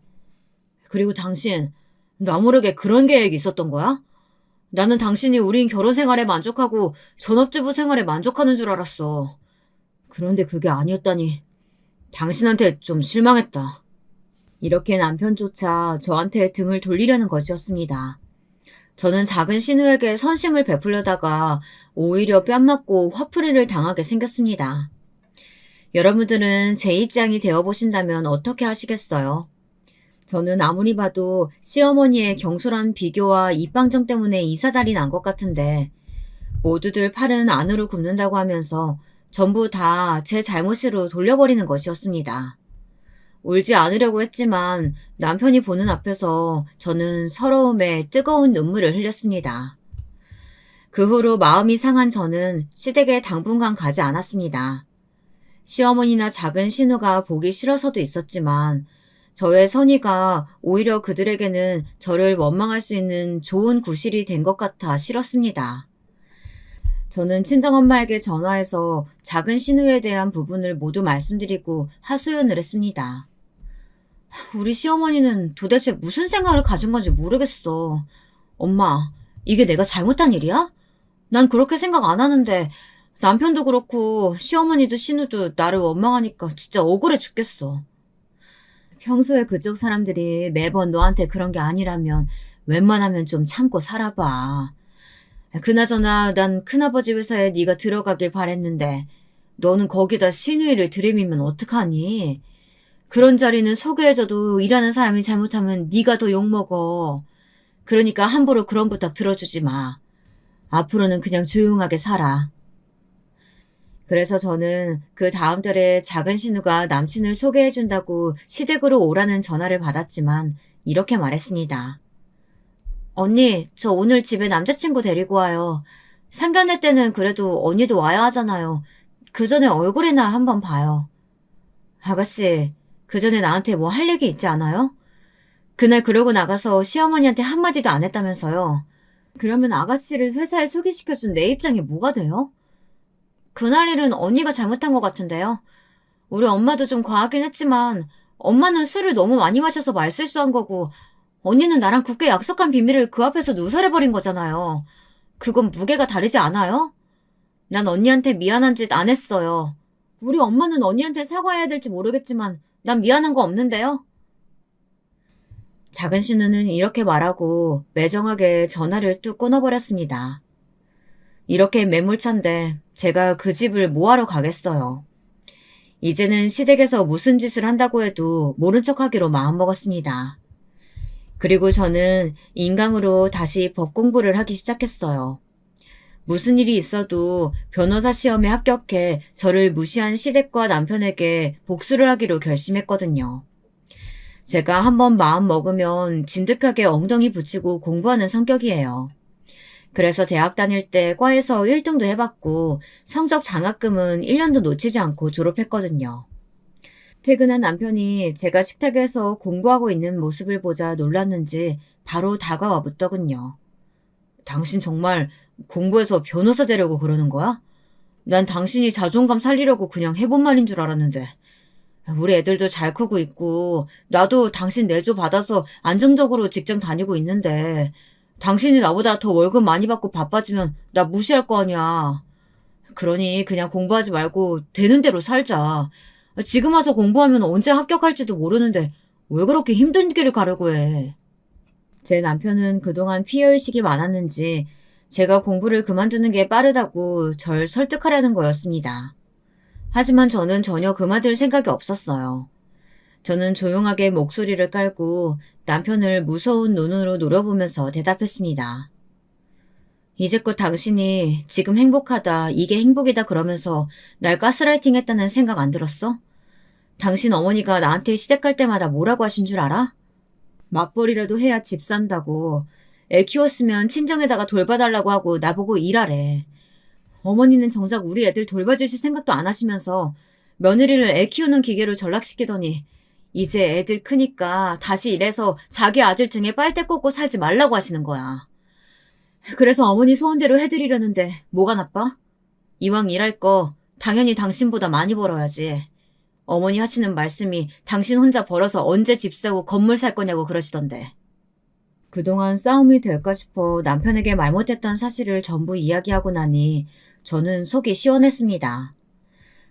그리고 당신 나 모르게 그런 계획이 있었던 거야? 나는 당신이 우린 결혼 생활에 만족하고 전업주부 생활에 만족하는 줄 알았어. 그런데 그게 아니었다니. 당신한테 좀 실망했다. 이렇게 남편조차 저한테 등을 돌리려는 것이었습니다. 저는 작은 신우에게 선심을 베풀려다가 오히려 뺨 맞고 화풀이를 당하게 생겼습니다. 여러분들은 제 입장이 되어보신다면 어떻게 하시겠어요? 저는 아무리 봐도 시어머니의 경솔한 비교와 입방정 때문에 이사달이 난 것 같은데 모두들 팔은 안으로 굽는다고 하면서 전부 다 제 잘못으로 돌려버리는 것이었습니다. 울지 않으려고 했지만 남편이 보는 앞에서 저는 서러움에 뜨거운 눈물을 흘렸습니다. 그 후로 마음이 상한 저는 시댁에 당분간 가지 않았습니다. 시어머니나 작은 신우가 보기 싫어서도 있었지만 저의 선의가 오히려 그들에게는 저를 원망할 수 있는 좋은 구실이 된 것 같아 싫었습니다. 저는 친정엄마에게 전화해서 작은 신우에 대한 부분을 모두 말씀드리고 하소연을 했습니다. 우리 시어머니는 도대체 무슨 생각을 가진 건지 모르겠어. 엄마, 이게 내가 잘못한 일이야? 난 그렇게 생각 안 하는데 남편도 그렇고 시어머니도 신우도 나를 원망하니까 진짜 억울해 죽겠어. 평소에 그쪽 사람들이 매번 너한테 그런 게 아니라면 웬만하면 좀 참고 살아봐. 그나저나 난 큰아버지 회사에 네가 들어가길 바랬는데 너는 거기다 신우이를 들이밀면 어떡하니? 그런 자리는 소개해줘도 일하는 사람이 잘못하면 네가 더 욕먹어. 그러니까 함부로 그런 부탁 들어주지 마. 앞으로는 그냥 조용하게 살아. 그래서 저는 그 다음 달에 작은 신우가 남친을 소개해준다고 시댁으로 오라는 전화를 받았지만 이렇게 말했습니다. 언니, 저 오늘 집에 남자친구 데리고 와요. 상견례 때는 그래도 언니도 와야 하잖아요. 그 전에 얼굴이나 한번 봐요. 아가씨, 그 전에 나한테 뭐 할 얘기 있지 않아요? 그날 그러고 나가서 시어머니한테 한마디도 안 했다면서요. 그러면 아가씨를 회사에 소개시켜준 내 입장이 뭐가 돼요? 그날 일은 언니가 잘못한 것 같은데요. 우리 엄마도 좀 과하긴 했지만 엄마는 술을 너무 많이 마셔서 말실수한 거고 언니는 나랑 굳게 약속한 비밀을 그 앞에서 누설해버린 거잖아요. 그건 무게가 다르지 않아요? 난 언니한테 미안한 짓 안 했어요. 우리 엄마는 언니한테 사과해야 될지 모르겠지만 난 미안한 거 없는데요? 작은 신우는 이렇게 말하고 매정하게 전화를 뚝 끊어버렸습니다. 이렇게 매몰찬데 제가 그 집을 뭐하러 가겠어요. 이제는 시댁에서 무슨 짓을 한다고 해도 모른 척하기로 마음먹었습니다. 그리고 저는 인강으로 다시 법 공부를 하기 시작했어요. 무슨 일이 있어도 변호사 시험에 합격해 저를 무시한 시댁과 남편에게 복수를 하기로 결심했거든요. 제가 한번 마음 먹으면 진득하게 엉덩이 붙이고 공부하는 성격이에요. 그래서 대학 다닐 때 과에서 1등도 해봤고 성적 장학금은 1년도 놓치지 않고 졸업했거든요. 퇴근한 남편이 제가 식탁에서 공부하고 있는 모습을 보자 놀랐는지 바로 다가와 묻더군요. 당신 정말 공부해서 변호사 되려고 그러는 거야? 난 당신이 자존감 살리려고 그냥 해본 말인 줄 알았는데. 우리 애들도 잘 크고 있고 나도 당신 내조 받아서 안정적으로 직장 다니고 있는데 당신이 나보다 더 월급 많이 받고 바빠지면 나 무시할 거 아니야. 그러니 그냥 공부하지 말고 되는 대로 살자. 지금 와서 공부하면 언제 합격할지도 모르는데 왜 그렇게 힘든 길을 가려고 해. 제 남편은 그동안 피해의식이 많았는지 제가 공부를 그만두는 게 빠르다고 절 설득하려는 거였습니다. 하지만 저는 전혀 그만둘 생각이 없었어요. 저는 조용하게 목소리를 깔고 남편을 무서운 눈으로 노려보면서 대답했습니다. 이제껏 당신이 지금 행복하다, 이게 행복이다 그러면서 날 가스라이팅 했다는 생각 안 들었어? 당신 어머니가 나한테 시댁 갈 때마다 뭐라고 하신 줄 알아? 맞벌이라도 해야 집 산다고, 애 키웠으면 친정에다가 돌봐달라고 하고 나보고 일하래. 어머니는 정작 우리 애들 돌봐주실 생각도 안 하시면서 며느리를 애 키우는 기계로 전락시키더니 이제 애들 크니까 다시 일해서 자기 아들 등에 빨대 꽂고 살지 말라고 하시는 거야. 그래서 어머니 소원대로 해드리려는데 뭐가 나빠? 이왕 일할 거 당연히 당신보다 많이 벌어야지. 어머니 하시는 말씀이 당신 혼자 벌어서 언제 집 사고 건물 살 거냐고 그러시던데. 그동안 싸움이 될까 싶어 남편에게 말 못했던 사실을 전부 이야기하고 나니 저는 속이 시원했습니다.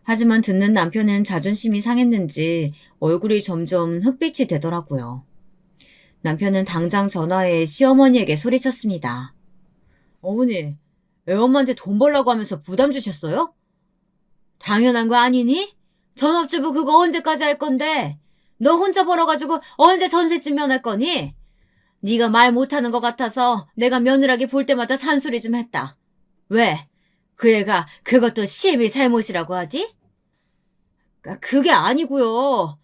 하지만 듣는 남편은 자존심이 상했는지 얼굴이 점점 흑빛이 되더라고요. 남편은 당장 전화해 시어머니에게 소리쳤습니다. 어머니, 애엄마한테 돈 벌라고 하면서 부담 주셨어요? 당연한 거 아니니? 전업주부 그거 언제까지 할 건데? 너 혼자 벌어가지고 언제 전셋집 면할 거니? 네가 말 못하는 것 같아서 내가 며느라기 볼 때마다 잔소리 좀 했다. 왜? 그 애가 그것도 시애미 잘못이라고 하디? 그게 아니고요.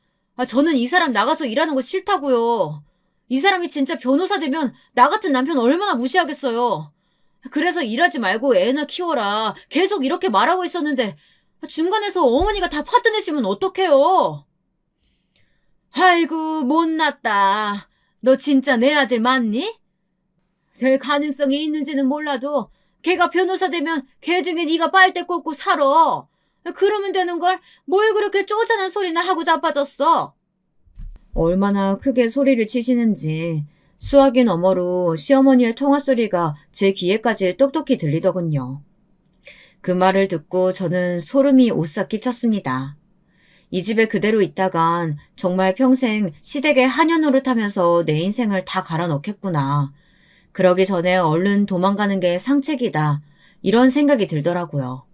저는 이 사람 나가서 일하는 거 싫다고요. 이 사람이 진짜 변호사 되면 나 같은 남편 얼마나 무시하겠어요. 그래서 일하지 말고 애나 키워라. 계속 이렇게 말하고 있었는데 중간에서 어머니가 다 파토내시면 어떡해요? 아이고 못났다. 너 진짜 내 아들 맞니? 될 가능성이 있는지는 몰라도 걔가 변호사 되면 걔 등에 네가 빨대 꽂고 살아. 그러면 되는 걸 뭘 그렇게 쪼잔한 소리나 하고 자빠졌어. 얼마나 크게 소리를 치시는지 수화기 너머로 시어머니의 통화 소리가 제 귀에까지 똑똑히 들리더군요. 그 말을 듣고 저는 소름이 오싹 끼쳤습니다. 이 집에 그대로 있다간 정말 평생 시댁의 한여 노릇하면서 내 인생을 다 갈아넣겠구나. 그러기 전에 얼른 도망가는 게 상책이다. 이런 생각이 들더라고요.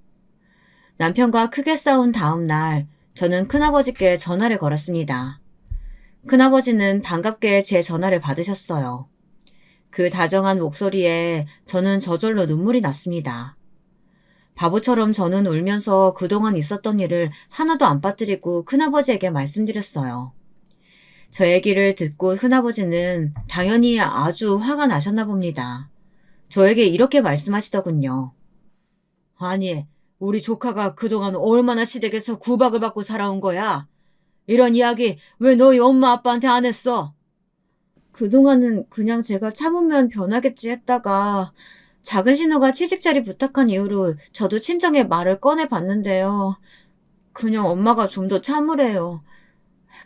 남편과 크게 싸운 다음 날 저는 큰아버지께 전화를 걸었습니다. 큰아버지는 반갑게 제 전화를 받으셨어요. 그 다정한 목소리에 저는 저절로 눈물이 났습니다. 바보처럼 저는 울면서 그동안 있었던 일을 하나도 안 빠뜨리고 큰아버지에게 말씀드렸어요. 저 얘기를 듣고 큰아버지는 당연히 아주 화가 나셨나 봅니다. 저에게 이렇게 말씀하시더군요. 아니, 우리 조카가 그동안 얼마나 시댁에서 구박을 받고 살아온 거야? 이런 이야기 왜 너희 엄마 아빠한테 안 했어? 그동안은 그냥 제가 참으면 변하겠지 했다가 작은 신우가 취직자리 부탁한 이후로 저도 친정에 말을 꺼내봤는데요. 그냥 엄마가 좀 더 참으래요.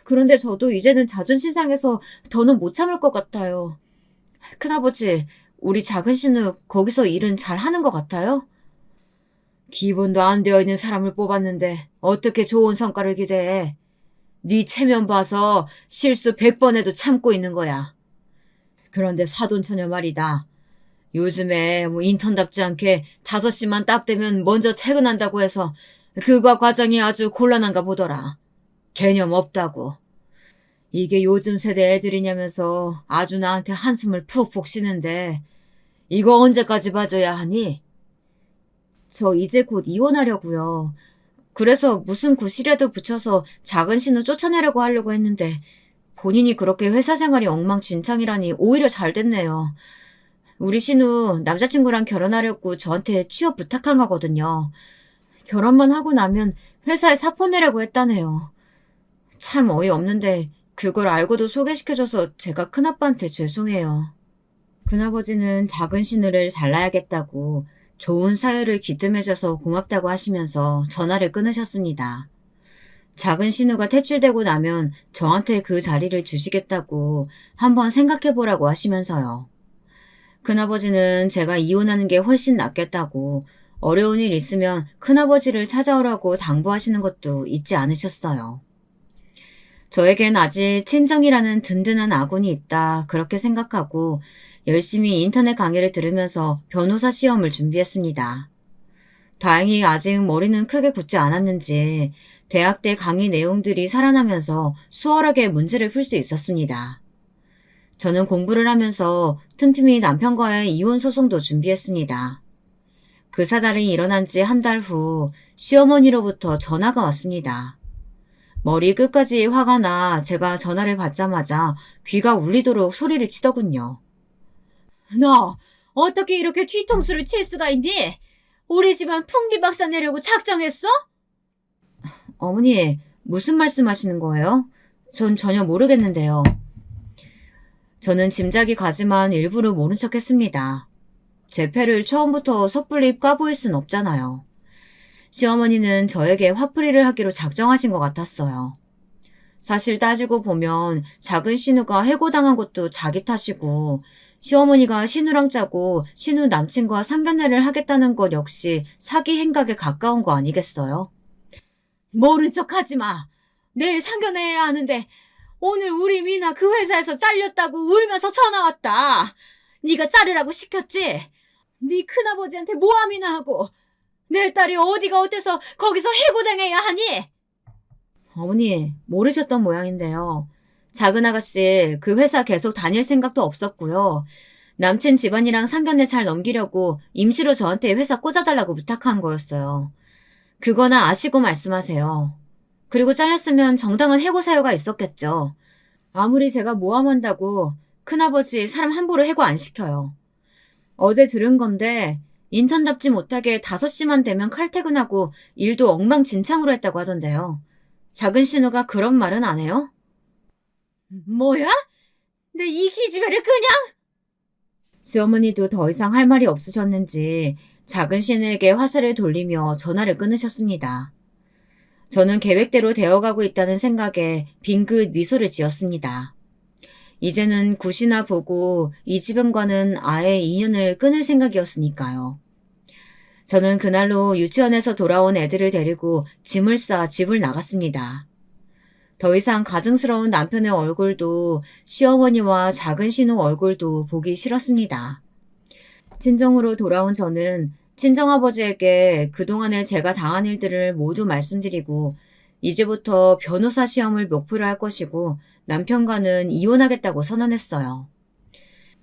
그런데 저도 이제는 자존심 상해서 더는 못 참을 것 같아요. 큰아버지, 우리 작은 신우 거기서 일은 잘 하는 것 같아요? 기본도 안 되어 있는 사람을 뽑았는데 어떻게 좋은 성과를 기대해? 네 체면 봐서 실수 100번 해도 참고 있는 거야. 그런데 사돈처녀 말이다. 요즘에 인턴답지 않게 5시만 딱 되면 먼저 퇴근한다고 해서 그과 과정이 아주 곤란한가 보더라. 개념 없다고. 이게 요즘 세대 애들이냐면서 아주 나한테 한숨을 푹푹 쉬는데 이거 언제까지 봐줘야 하니? 저 이제 곧 이혼하려고요. 그래서 무슨 구실에도 붙여서 작은 신우 쫓아내려고 하려고 했는데 본인이 그렇게 회사 생활이 엉망진창이라니 오히려 잘 됐네요. 우리 신우 남자친구랑 결혼하려고 저한테 취업 부탁한 거거든요. 결혼만 하고 나면 회사에 사표 내라고 했다네요. 참 어이없는데 그걸 알고도 소개시켜줘서 제가 큰아빠한테 죄송해요. 큰아버지는 작은 신우를 잘라야겠다고 좋은 사유를 귀뜸해줘서 고맙다고 하시면서 전화를 끊으셨습니다. 작은 신우가 퇴출되고 나면 저한테 그 자리를 주시겠다고 한번 생각해보라고 하시면서요. 큰아버지는 제가 이혼하는 게 훨씬 낫겠다고 어려운 일 있으면 큰아버지를 찾아오라고 당부하시는 것도 잊지 않으셨어요. 저에겐 아직 친정이라는 든든한 아군이 있다 그렇게 생각하고 열심히 인터넷 강의를 들으면서 변호사 시험을 준비했습니다. 다행히 아직 머리는 크게 굳지 않았는지 대학 때 강의 내용들이 살아나면서 수월하게 문제를 풀 수 있었습니다. 저는 공부를 하면서 틈틈이 남편과의 이혼 소송도 준비했습니다. 그 사달이 일어난 지 한 달 후 시어머니로부터 전화가 왔습니다. 머리 끝까지 화가 나 제가 전화를 받자마자 귀가 울리도록 소리를 치더군요. 너 어떻게 이렇게 뒤통수를 칠 수가 있니? 우리 집안 풍비박산 내려고 작정했어? 어머니, 무슨 말씀하시는 거예요? 전 전혀 모르겠는데요. 저는 짐작이 가지만 일부러 모른 척 했습니다. 제 패를 처음부터 섣불리 까보일 순 없잖아요. 시어머니는 저에게 화풀이를 하기로 작정하신 것 같았어요. 사실 따지고 보면 작은 신우가 해고당한 것도 자기 탓이고 시어머니가 신우랑 짜고 신우 남친과 상견례를 하겠다는 것 역시 사기 행각에 가까운 거 아니겠어요? 모른 척 하지 마. 내일 상견례해야 하는데 오늘 우리 미나 그 회사에서 잘렸다고 울면서 전화 왔다. 네가 자르라고 시켰지? 네 큰아버지한테 모함이나 하고 내 딸이 어디가 어때서 거기서 해고당해야 하니? 어머니, 모르셨던 모양인데요. 작은 아가씨 그 회사 계속 다닐 생각도 없었고요. 남친 집안이랑 상견례 잘 넘기려고 임시로 저한테 회사 꽂아달라고 부탁한 거였어요. 그거나 아시고 말씀하세요. 그리고 잘렸으면 정당한 해고 사유가 있었겠죠. 아무리 제가 모함한다고 큰아버지 사람 함부로 해고 안 시켜요. 어제 들은 건데 인턴답지 못하게 5시만 되면 칼퇴근하고 일도 엉망진창으로 했다고 하던데요. 작은 신우가 그런 말은 안 해요? 뭐야? 내 이 기집애를 그냥? 시어머니도 더 이상 할 말이 없으셨는지 작은 신우에게 화살을 돌리며 전화를 끊으셨습니다. 저는 계획대로 되어가고 있다는 생각에 빙긋 미소를 지었습니다. 이제는 굿이나 보고 이 집안과는 아예 인연을 끊을 생각이었으니까요. 저는 그날로 유치원에서 돌아온 애들을 데리고 짐을 싸 집을 나갔습니다. 더 이상 가증스러운 남편의 얼굴도 시어머니와 작은 신우 얼굴도 보기 싫었습니다. 친정으로 돌아온 저는 친정아버지에게 그동안에 제가 당한 일들을 모두 말씀드리고 이제부터 변호사 시험을 목표로 할 것이고 남편과는 이혼하겠다고 선언했어요.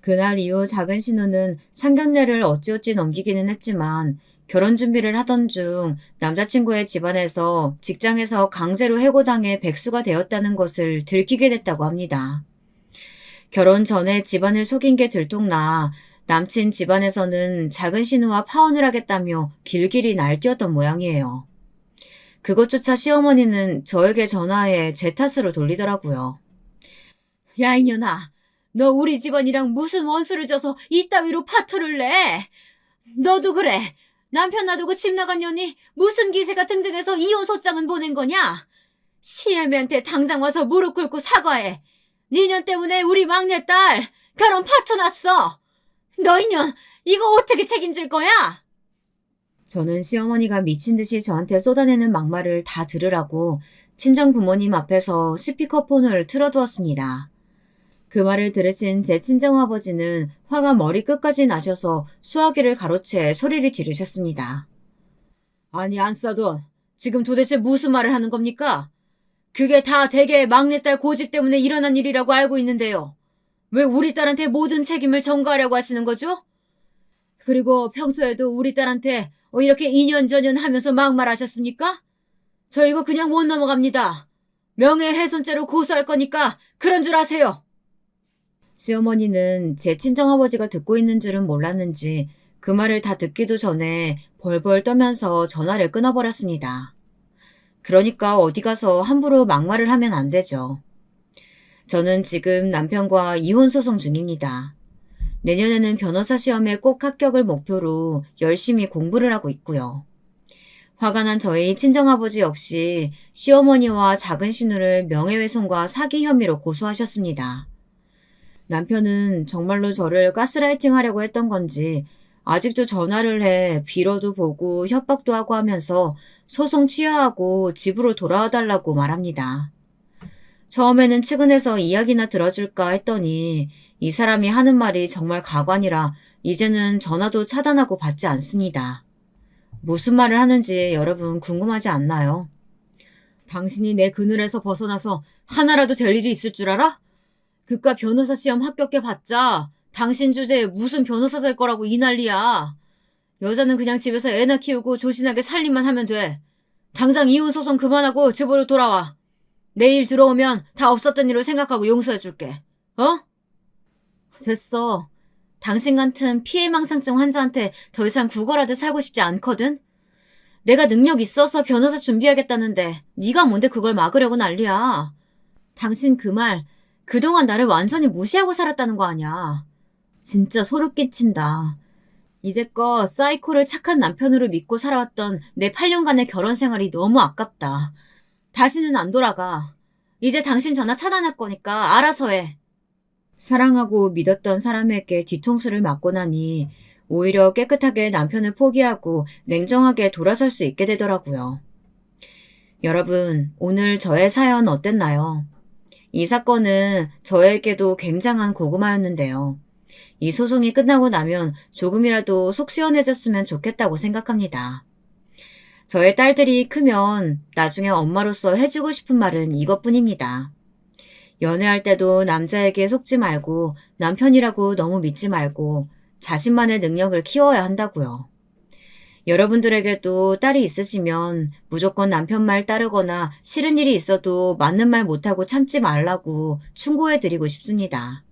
그날 이후 작은 신우는 상견례를 어찌어찌 넘기기는 했지만 결혼 준비를 하던 중 남자친구의 집안에서 직장에서 강제로 해고당해 백수가 되었다는 것을 들키게 됐다고 합니다. 결혼 전에 집안을 속인 게 들통나 남친 집안에서는 작은 신우와 파혼을 하겠다며 길길이 날뛰었던 모양이에요. 그것조차 시어머니는 저에게 전화해 제 탓으로 돌리더라고요. 야 이년아, 너 우리 집안이랑 무슨 원수를 져서 이따위로 파토를 내? 너도 그래. 남편 놔두고 집 나간 년이 무슨 기세가 등등해서 이혼 소장은 보낸 거냐? 시애미한테 당장 와서 무릎 꿇고 사과해. 니년 때문에 우리 막내딸 결혼 파토 났어. 너 이년 이거 어떻게 책임질 거야? 저는 시어머니가 미친 듯이 저한테 쏟아내는 막말을 다 들으라고 친정 부모님 앞에서 스피커폰을 틀어두었습니다. 그 말을 들으신 제 친정아버지는 화가 머리끝까지 나셔서 수화기를 가로채 소리를 지르셨습니다. 아니 안싸돈, 지금 도대체 무슨 말을 하는 겁니까? 그게 다 대개 막내딸 고집 때문에 일어난 일이라고 알고 있는데요. 왜 우리 딸한테 모든 책임을 전가하려고 하시는 거죠? 그리고 평소에도 우리 딸한테 이렇게 이년저년 하면서 막말하셨습니까? 저 이거 그냥 못 넘어갑니다. 명예훼손죄로 고소할 거니까 그런 줄 아세요. 시어머니는 제 친정아버지가 듣고 있는 줄은 몰랐는지 그 말을 다 듣기도 전에 벌벌 떠면서 전화를 끊어버렸습니다. 그러니까 어디 가서 함부로 막말을 하면 안 되죠. 저는 지금 남편과 이혼 소송 중입니다. 내년에는 변호사 시험에 꼭 합격을 목표로 열심히 공부를 하고 있고요. 화가 난 저희 친정아버지 역시 시어머니와 작은 신우를 명예훼손과 사기 혐의로 고소하셨습니다. 남편은 정말로 저를 가스라이팅 하려고 했던 건지 아직도 전화를 해 빌어도 보고 협박도 하고 하면서 소송 취하하고 집으로 돌아와 달라고 말합니다. 처음에는 측은해서 이야기나 들어줄까 했더니 이 사람이 하는 말이 정말 가관이라 이제는 전화도 차단하고 받지 않습니다. 무슨 말을 하는지 여러분 궁금하지 않나요? 당신이 내 그늘에서 벗어나서 하나라도 될 일이 있을 줄 알아? 그깟 변호사 시험 합격해봤자 당신 주제에 무슨 변호사 될 거라고 이 난리야. 여자는 그냥 집에서 애나 키우고 조신하게 살림만 하면 돼. 당장 이혼 소송 그만하고 집으로 돌아와. 내일 들어오면 다 없었던 일로 생각하고 용서해줄게. 어? 됐어. 당신 같은 피해망상증 환자한테 더 이상 구걸하듯 살고 싶지 않거든. 내가 능력 있어서 변호사 준비하겠다는데 네가 뭔데 그걸 막으려고 난리야. 당신 그 말 그동안 나를 완전히 무시하고 살았다는 거 아니야. 진짜 소름 끼친다. 이제껏 사이코를 착한 남편으로 믿고 살아왔던 내 8년간의 결혼 생활이 너무 아깝다. 다시는 안 돌아가. 이제 당신 전화 차단할 거니까 알아서 해. 사랑하고 믿었던 사람에게 뒤통수를 맞고 나니 오히려 깨끗하게 남편을 포기하고 냉정하게 돌아설 수 있게 되더라고요. 여러분, 오늘 저의 사연 어땠나요? 이 사건은 저에게도 굉장한 고구마였는데요. 이 소송이 끝나고 나면 조금이라도 속 시원해졌으면 좋겠다고 생각합니다. 저의 딸들이 크면 나중에 엄마로서 해주고 싶은 말은 이것뿐입니다. 연애할 때도 남자에게 속지 말고 남편이라고 너무 믿지 말고 자신만의 능력을 키워야 한다고요. 여러분들에게도 딸이 있으시면 무조건 남편 말 따르거나 싫은 일이 있어도 맞는 말 못하고 참지 말라고 충고해 드리고 싶습니다.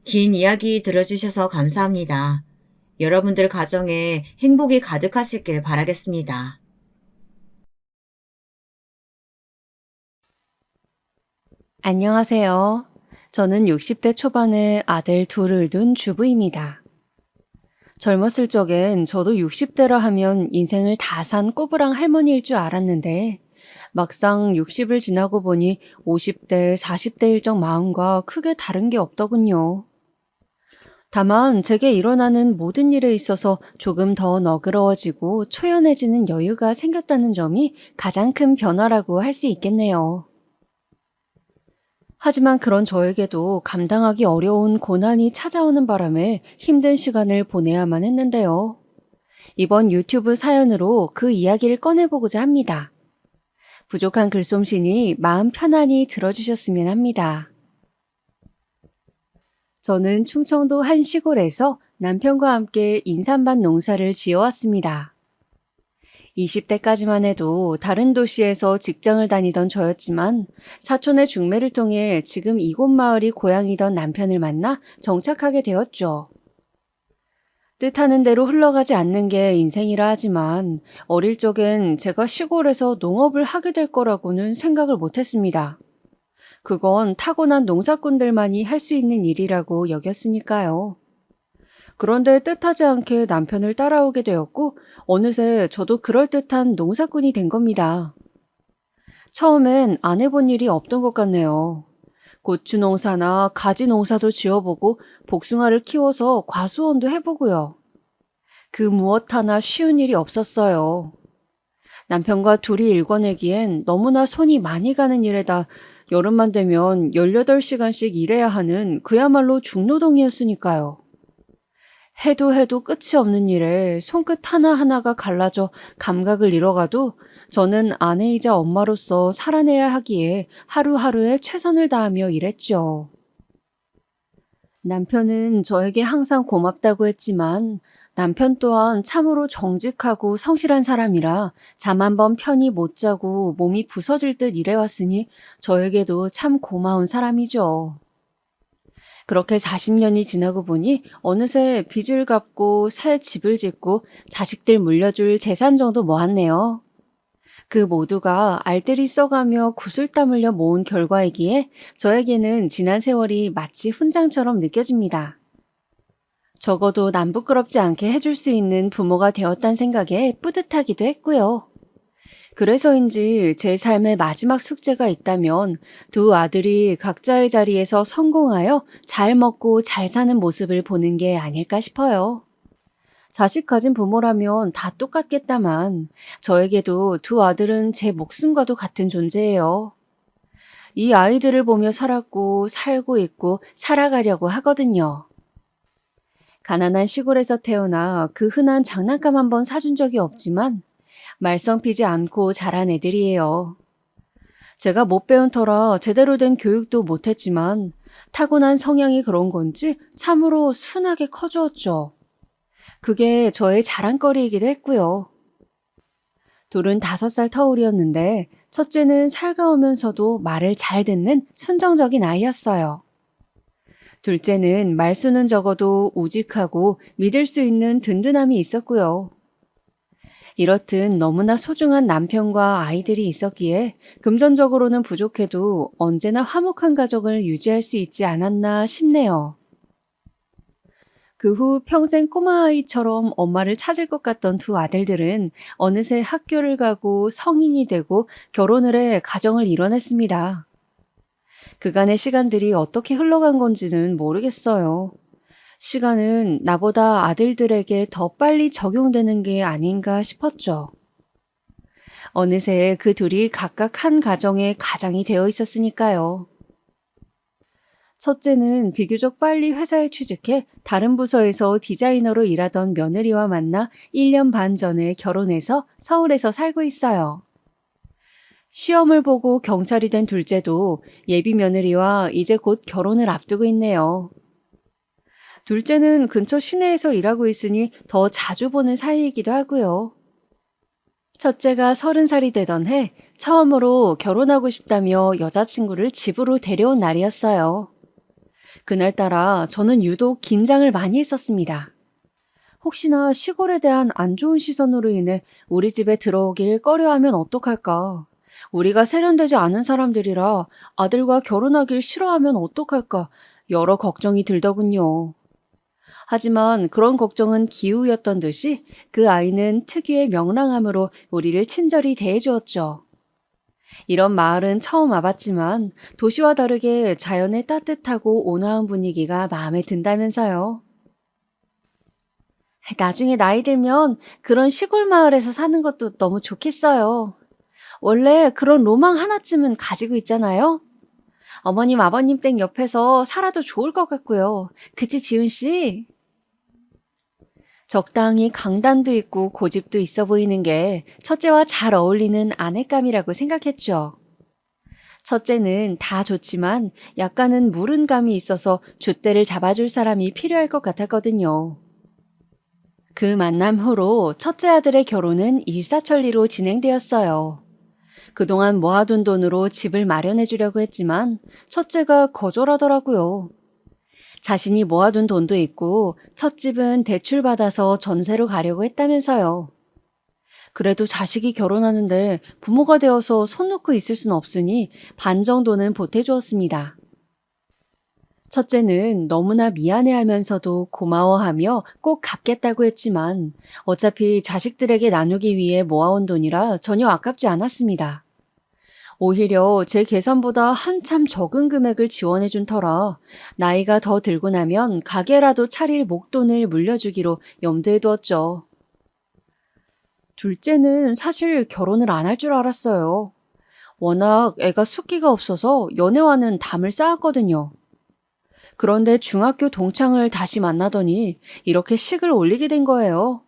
긴 이야기 들어주셔서 감사합니다. 여러분들 가정에 행복이 가득하시길 바라겠습니다. 안녕하세요. 저는 60대 초반의 아들 둘을 둔 주부입니다. 젊었을 적엔 저도 60대라 하면 인생을 다 산 꼬부랑 할머니일 줄 알았는데 막상 60을 지나고 보니 50대, 40대일 적 마음과 크게 다른 게 없더군요. 다만 제게 일어나는 모든 일에 있어서 조금 더 너그러워지고 초연해지는 여유가 생겼다는 점이 가장 큰 변화라고 할 수 있겠네요. 하지만 그런 저에게도 감당하기 어려운 고난이 찾아오는 바람에 힘든 시간을 보내야만 했는데요. 이번 유튜브 사연으로 그 이야기를 꺼내보고자 합니다. 부족한 글솜씨니 마음 편안히 들어주셨으면 합니다. 저는 충청도 한 시골에서 남편과 함께 인삼밭 농사를 지어왔습니다. 20대까지만 해도 다른 도시에서 직장을 다니던 저였지만 사촌의 중매를 통해 지금 이곳 마을이 고향이던 남편을 만나 정착하게 되었죠. 뜻하는 대로 흘러가지 않는 게 인생이라 하지만 어릴 적엔 제가 시골에서 농업을 하게 될 거라고는 생각을 못했습니다. 그건 타고난 농사꾼들만이 할 수 있는 일이라고 여겼으니까요. 그런데 뜻하지 않게 남편을 따라오게 되었고 어느새 저도 그럴듯한 농사꾼이 된 겁니다. 처음엔 안 해본 일이 없던 것 같네요. 고추 농사나 가지 농사도 지어보고 복숭아를 키워서 과수원도 해보고요. 그 무엇 하나 쉬운 일이 없었어요. 남편과 둘이 일궈내기엔 너무나 손이 많이 가는 일에다 여름만 되면 18시간씩 일해야 하는 그야말로 중노동이었으니까요. 해도 끝이 없는 일에 손끝 하나하나가 갈라져 감각을 잃어가도 저는 아내이자 엄마로서 살아내야 하기에 하루하루에 최선을 다하며 일했죠. 남편은 저에게 항상 고맙다고 했지만 남편 또한 참으로 정직하고 성실한 사람이라 잠 한 번 편히 못 자고 몸이 부서질 듯 일해왔으니 저에게도 참 고마운 사람이죠. 그렇게 40년이 지나고 보니 어느새 빚을 갚고 새 집을 짓고 자식들 물려줄 재산 정도 모았네요. 그 모두가 알뜰히 써가며 구슬땀 흘려 모은 결과이기에 저에게는 지난 세월이 마치 훈장처럼 느껴집니다. 적어도 남 부끄럽지 않게 해줄 수 있는 부모가 되었단 생각에 뿌듯하기도 했고요. 그래서인지 제 삶의 마지막 숙제가 있다면 두 아들이 각자의 자리에서 성공하여 잘 먹고 잘 사는 모습을 보는 게 아닐까 싶어요. 자식 가진 부모라면 다 똑같겠다만 저에게도 두 아들은 제 목숨과도 같은 존재예요. 이 아이들을 보며 살았고 살고 있고 살아가려고 하거든요. 가난한 시골에서 태어나 그 흔한 장난감 한번 사준 적이 없지만 말썽 피지 않고 자란 애들이에요. 제가 못 배운 터라 제대로 된 교육도 못했지만 타고난 성향이 그런 건지 참으로 순하게 커주었죠. 그게 저의 자랑거리이기도 했고요. 둘은 5살 터울이었는데 첫째는 살가우면서도 말을 잘 듣는 순정적인 아이였어요. 둘째는 말수는 적어도 우직하고 믿을 수 있는 든든함이 있었고요. 이렇듯 너무나 소중한 남편과 아이들이 있었기에 금전적으로는 부족해도 언제나 화목한 가정을 유지할 수 있지 않았나 싶네요. 그 후 평생 꼬마아이처럼 엄마를 찾을 것 같던 두 아들들은 어느새 학교를 가고 성인이 되고 결혼을 해 가정을 이뤄냈습니다. 그간의 시간들이 어떻게 흘러간 건지는 모르겠어요. 시간은 나보다 아들들에게 더 빨리 적용되는 게 아닌가 싶었죠. 어느새 그 둘이 각각 한 가정의 가장이 되어 있었으니까요. 첫째는 비교적 빨리 회사에 취직해 다른 부서에서 디자이너로 일하던 며느리와 만나 1년 반 전에 결혼해서 서울에서 살고 있어요. 시험을 보고 경찰이 된 둘째도 예비 며느리와 이제 곧 결혼을 앞두고 있네요. 둘째는 근처 시내에서 일하고 있으니 더 자주 보는 사이이기도 하고요. 첫째가 30살이 되던 해 처음으로 결혼하고 싶다며 여자친구를 집으로 데려온 날이었어요. 그날따라 저는 유독 긴장을 많이 했었습니다. 혹시나 시골에 대한 안 좋은 시선으로 인해 우리 집에 들어오길 꺼려하면 어떡할까? 우리가 세련되지 않은 사람들이라 아들과 결혼하길 싫어하면 어떡할까? 여러 걱정이 들더군요. 하지만 그런 걱정은 기우였던 듯이 그 아이는 특유의 명랑함으로 우리를 친절히 대해주었죠. 이런 마을은 처음 와봤지만 도시와 다르게 자연의 따뜻하고 온화한 분위기가 마음에 든다면서요. 나중에 나이 들면 그런 시골 마을에서 사는 것도 너무 좋겠어요. 원래 그런 로망 하나쯤은 가지고 있잖아요. 어머님, 아버님 댁 옆에서 살아도 좋을 것 같고요. 그치, 지훈 씨? 적당히 강단도 있고 고집도 있어 보이는 게 첫째와 잘 어울리는 아내감이라고 생각했죠. 첫째는 다 좋지만 약간은 무른 감이 있어서 줏대를 잡아줄 사람이 필요할 것 같았거든요. 그 만남 후로 첫째 아들의 결혼은 일사천리로 진행되었어요. 그동안 모아둔 돈으로 집을 마련해 주려고 했지만 첫째가 거절하더라고요. 자신이 모아둔 돈도 있고 첫 집은 대출받아서 전세로 가려고 했다면서요. 그래도 자식이 결혼하는데 부모가 되어서 손 놓고 있을 순 없으니 반 정도는 보태주었습니다. 첫째는 너무나 미안해하면서도 고마워하며 꼭 갚겠다고 했지만 어차피 자식들에게 나누기 위해 모아온 돈이라 전혀 아깝지 않았습니다. 오히려 제 계산보다 한참 적은 금액을 지원해준 터라 나이가 더 들고 나면 가게라도 차릴 목돈을 물려주기로 염두에 두었죠. 둘째는 사실 결혼을 안 할 줄 알았어요. 워낙 애가 숫기가 없어서 연애와는 담을 쌓았거든요. 그런데 중학교 동창을 다시 만나더니 이렇게 식을 올리게 된 거예요.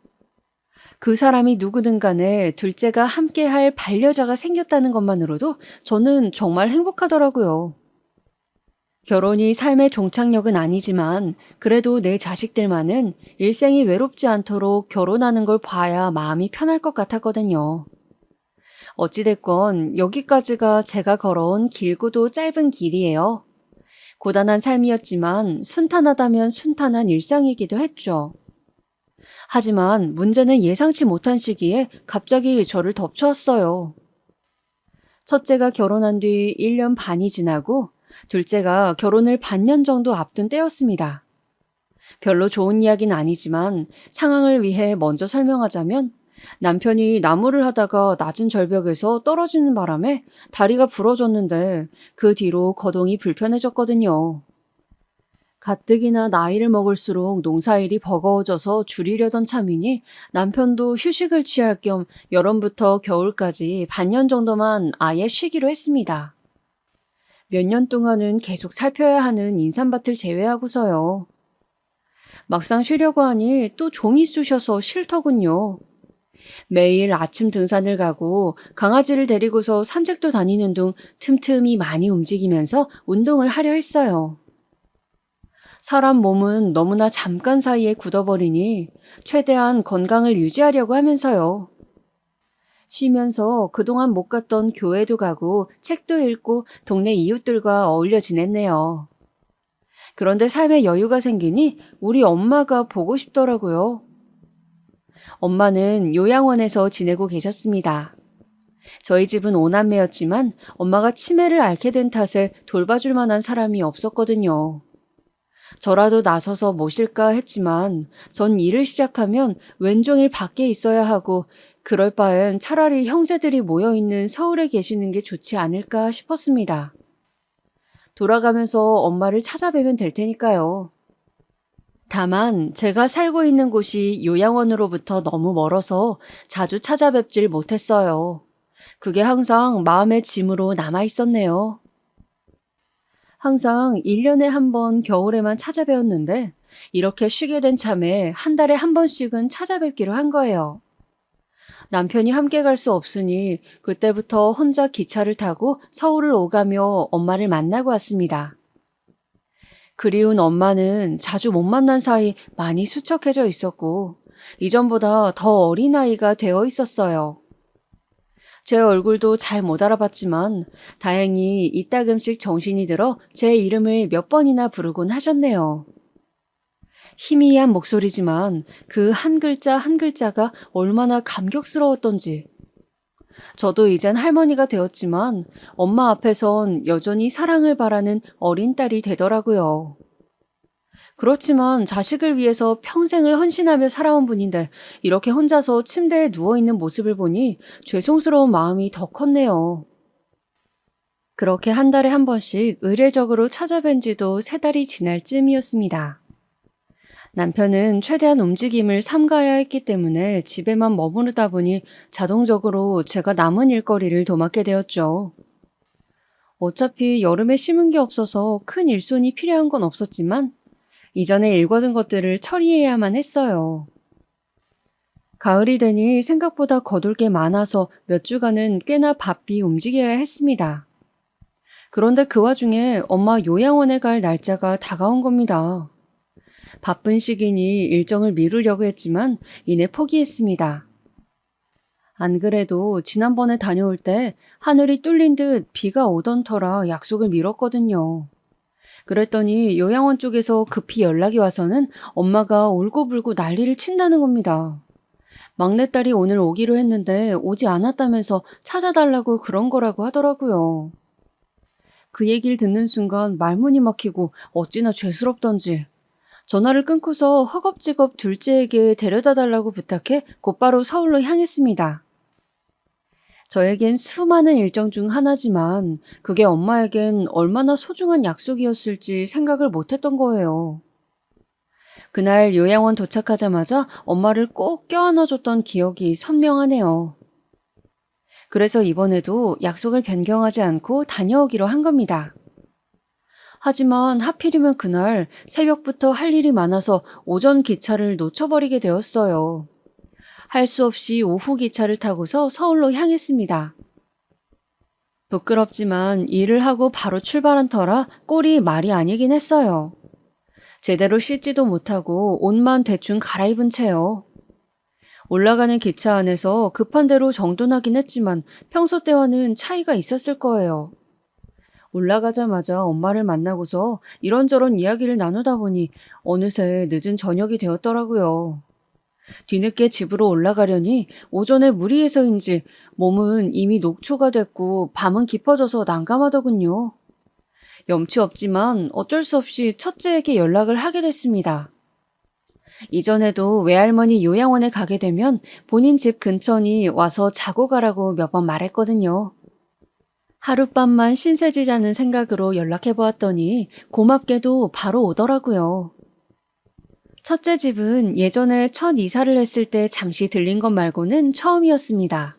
그 사람이 누구든 간에 둘째가 함께할 반려자가 생겼다는 것만으로도 저는 정말 행복하더라고요. 결혼이 삶의 종착역은 아니지만 그래도 내 자식들만은 일생이 외롭지 않도록 결혼하는 걸 봐야 마음이 편할 것 같았거든요. 어찌됐건 여기까지가 제가 걸어온 길고도 짧은 길이에요. 고단한 삶이었지만 순탄하다면 순탄한 일상이기도 했죠. 하지만 문제는 예상치 못한 시기에 갑자기 저를 덮쳐왔어요. 첫째가 결혼한 뒤 1년 반이 지나고 둘째가 결혼을 반년 정도 앞둔 때였습니다. 별로 좋은 이야기는 아니지만 상황을 위해 먼저 설명하자면 남편이 나무를 하다가 낮은 절벽에서 떨어지는 바람에 다리가 부러졌는데 그 뒤로 거동이 불편해졌거든요. 가뜩이나 나이를 먹을수록 농사일이 버거워져서 줄이려던 참이니 남편도 휴식을 취할 겸 여름부터 겨울까지 반년 정도만 아예 쉬기로 했습니다. 몇 년 동안은 계속 살펴야 하는 인삼밭을 제외하고서요. 막상 쉬려고 하니 또 좀이 쑤셔서 싫더군요. 매일 아침 등산을 가고 강아지를 데리고서 산책도 다니는 등 틈틈이 많이 움직이면서 운동을 하려 했어요. 사람 몸은 너무나 잠깐 사이에 굳어버리니 최대한 건강을 유지하려고 하면서요. 쉬면서 그동안 못 갔던 교회도 가고 책도 읽고 동네 이웃들과 어울려 지냈네요. 그런데 삶에 여유가 생기니 우리 엄마가 보고 싶더라고요. 엄마는 요양원에서 지내고 계셨습니다. 저희 집은 5남매였지만 엄마가 치매를 앓게 된 탓에 돌봐줄 만한 사람이 없었거든요. 저라도 나서서 모실까 했지만 전 일을 시작하면 왼종일 밖에 있어야 하고 그럴 바엔 차라리 형제들이 모여있는 서울에 계시는 게 좋지 않을까 싶었습니다. 돌아가면서 엄마를 찾아뵈면 될 테니까요. 다만 제가 살고 있는 곳이 요양원으로부터 너무 멀어서 자주 찾아뵙질 못했어요. 그게 항상 마음의 짐으로 남아 있었네요. 항상 1년에 한 번 겨울에만 찾아뵈었는데 이렇게 쉬게 된 참에 한 달에 한 번씩은 찾아뵙기로 한 거예요. 남편이 함께 갈 수 없으니 그때부터 혼자 기차를 타고 서울을 오가며 엄마를 만나고 왔습니다. 그리운 엄마는 자주 못 만난 사이 많이 수척해져 있었고 이전보다 더 어린아이가 되어 있었어요. 제 얼굴도 잘 못 알아봤지만 다행히 이따금씩 정신이 들어 제 이름을 몇 번이나 부르곤 하셨네요. 희미한 목소리지만 그 한 글자 한 글자가 얼마나 감격스러웠던지. 저도 이젠 할머니가 되었지만 엄마 앞에선 여전히 사랑을 바라는 어린 딸이 되더라고요. 그렇지만 자식을 위해서 평생을 헌신하며 살아온 분인데 이렇게 혼자서 침대에 누워있는 모습을 보니 죄송스러운 마음이 더 컸네요. 그렇게 한 달에 한 번씩 의례적으로 찾아뵌 지도 3달이 지날 쯤이었습니다. 남편은 최대한 움직임을 삼가야 했기 때문에 집에만 머무르다 보니 자동적으로 제가 남은 일거리를 도맡게 되었죠. 어차피 여름에 심은 게 없어서 큰 일손이 필요한 건 없었지만 이전에 일거든 것들을 처리해야만 했어요. 가을이 되니 생각보다 거둘 게 많아서 몇 주간은 꽤나 바삐 움직여야 했습니다. 그런데 그 와중에 엄마 요양원에 갈 날짜가 다가온 겁니다. 바쁜 시기니 일정을 미루려고 했지만 이내 포기했습니다. 안 그래도 지난번에 다녀올 때 하늘이 뚫린 듯 비가 오던 터라 약속을 미뤘거든요. 그랬더니 요양원 쪽에서 급히 연락이 와서는 엄마가 울고불고 난리를 친다는 겁니다. 막내딸이 오늘 오기로 했는데 오지 않았다면서 찾아달라고 그런 거라고 하더라고요. 그 얘기를 듣는 순간 말문이 막히고 어찌나 죄스럽던지 전화를 끊고서 허겁지겁 둘째에게 데려다 달라고 부탁해 곧바로 서울로 향했습니다. 저에겐 수많은 일정 중 하나지만 그게 엄마에겐 얼마나 소중한 약속이었을지 생각을 못했던 거예요. 그날 요양원 도착하자마자 엄마를 꼭 껴안아줬던 기억이 선명하네요. 그래서 이번에도 약속을 변경하지 않고 다녀오기로 한 겁니다. 하지만 하필이면 그날 새벽부터 할 일이 많아서 오전 기차를 놓쳐버리게 되었어요. 할 수 없이 오후 기차를 타고서 서울로 향했습니다. 부끄럽지만 일을 하고 바로 출발한 터라 꼴이 말이 아니긴 했어요. 제대로 씻지도 못하고 옷만 대충 갈아입은 채요. 올라가는 기차 안에서 급한 대로 정돈하긴 했지만 평소 때와는 차이가 있었을 거예요. 올라가자마자 엄마를 만나고서 이런저런 이야기를 나누다 보니 어느새 늦은 저녁이 되었더라고요. 뒤늦게 집으로 올라가려니 오전에 무리해서인지 몸은 이미 녹초가 됐고 밤은 깊어져서 난감하더군요. 염치 없지만 어쩔 수 없이 첫째에게 연락을 하게 됐습니다. 이전에도 외할머니 요양원에 가게 되면 본인 집 근처니 와서 자고 가라고 몇 번 말했거든요. 하룻밤만 신세지자는 생각으로 연락해보았더니 고맙게도 바로 오더라고요. 첫째 집은 예전에 첫 이사를 했을 때 잠시 들린 것 말고는 처음이었습니다.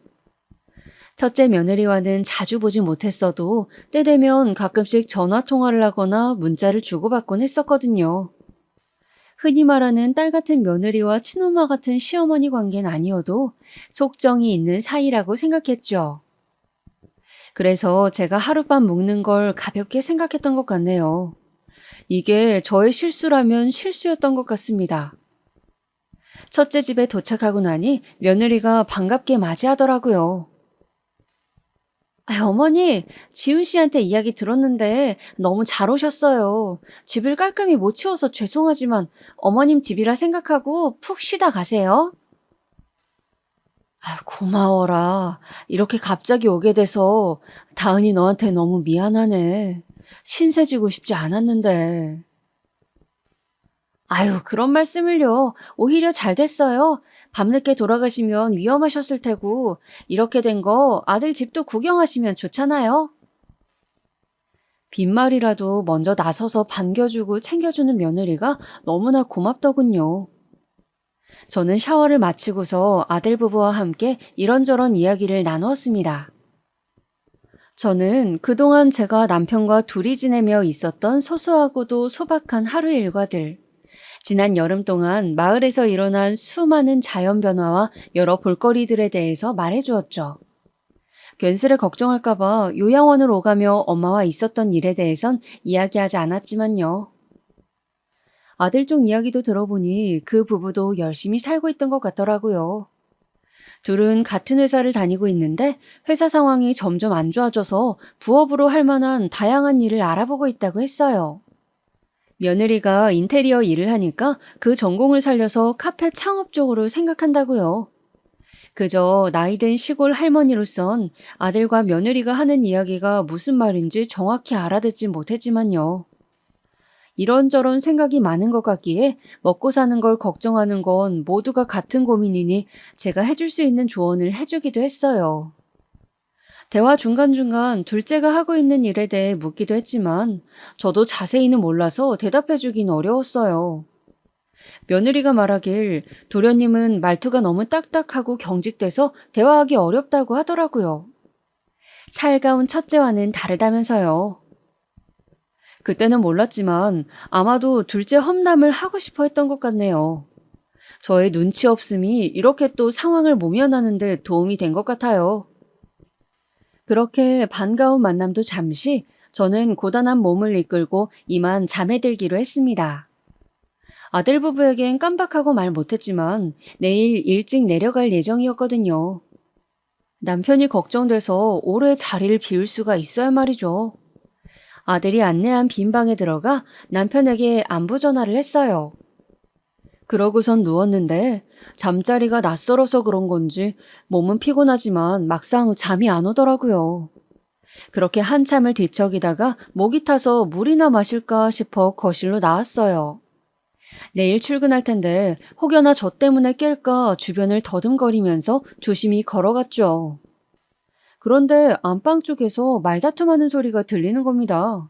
첫째 며느리와는 자주 보지 못했어도 때 되면 가끔씩 전화 통화를 하거나 문자를 주고받곤 했었거든요. 흔히 말하는 딸 같은 며느리와 친엄마 같은 시어머니 관계는 아니어도 속정이 있는 사이라고 생각했죠. 그래서 제가 하룻밤 묵는 걸 가볍게 생각했던 것 같네요. 이게 저의 실수라면 실수였던 것 같습니다. 첫째 집에 도착하고 나니 며느리가 반갑게 맞이하더라고요. 어머니, 지훈 씨한테 이야기 들었는데 너무 잘 오셨어요. 집을 깔끔히 못 치워서 죄송하지만 어머님 집이라 생각하고 푹 쉬다 가세요. 고마워라. 이렇게 갑자기 오게 돼서 다은이 너한테 너무 미안하네. 신세지고 싶지 않았는데. 그런 말씀을요. 오히려 잘 됐어요. 밤늦게 돌아가시면 위험하셨을 테고 이렇게 된 거 아들 집도 구경하시면 좋잖아요. 빈말이라도 먼저 나서서 반겨주고 챙겨주는 며느리가 너무나 고맙더군요. 저는 샤워를 마치고서 아들 부부와 함께 이런저런 이야기를 나누었습니다. 저는 그동안 제가 남편과 둘이 지내며 있었던 소소하고도 소박한 하루 일과들, 지난 여름 동안 마을에서 일어난 수많은 자연 변화와 여러 볼거리들에 대해서 말해주었죠. 괜스레 걱정할까봐 요양원을 오가며 엄마와 있었던 일에 대해선 이야기하지 않았지만요. 아들 쪽 이야기도 들어보니 그 부부도 열심히 살고 있던 것 같더라고요. 둘은 같은 회사를 다니고 있는데 회사 상황이 점점 안 좋아져서 부업으로 할 만한 다양한 일을 알아보고 있다고 했어요. 며느리가 인테리어 일을 하니까 그 전공을 살려서 카페 창업 쪽으로 생각한다고요. 그저 나이든 시골 할머니로선 아들과 며느리가 하는 이야기가 무슨 말인지 정확히 알아듣진 못했지만요. 이런저런 생각이 많은 것 같기에 먹고 사는 걸 걱정하는 건 모두가 같은 고민이니 제가 해줄 수 있는 조언을 해주기도 했어요. 대화 중간중간 둘째가 하고 있는 일에 대해 묻기도 했지만 저도 자세히는 몰라서 대답해주긴 어려웠어요. 며느리가 말하길 도련님은 말투가 너무 딱딱하고 경직돼서 대화하기 어렵다고 하더라고요. 살가운 첫째와는 다르다면서요. 그때는 몰랐지만 아마도 둘째 험담을 하고 싶어 했던 것 같네요. 저의 눈치 없음이 이렇게 또 상황을 모면하는 데 도움이 된 것 같아요. 그렇게 반가운 만남도 잠시 저는 고단한 몸을 이끌고 이만 잠에 들기로 했습니다. 아들 부부에겐 깜박하고 말 못했지만 내일 일찍 내려갈 예정이었거든요. 남편이 걱정돼서 오래 자리를 비울 수가 있어야 말이죠. 아들이 안내한 빈 방에 들어가 남편에게 안부 전화를 했어요. 그러고선 누웠는데 잠자리가 낯설어서 그런 건지 몸은 피곤하지만 막상 잠이 안 오더라고요. 그렇게 한참을 뒤척이다가 목이 타서 물이나 마실까 싶어 거실로 나왔어요. 내일 출근할 텐데 혹여나 저 때문에 깰까 주변을 더듬거리면서 조심히 걸어갔죠. 그런데 안방 쪽에서 말다툼하는 소리가 들리는 겁니다.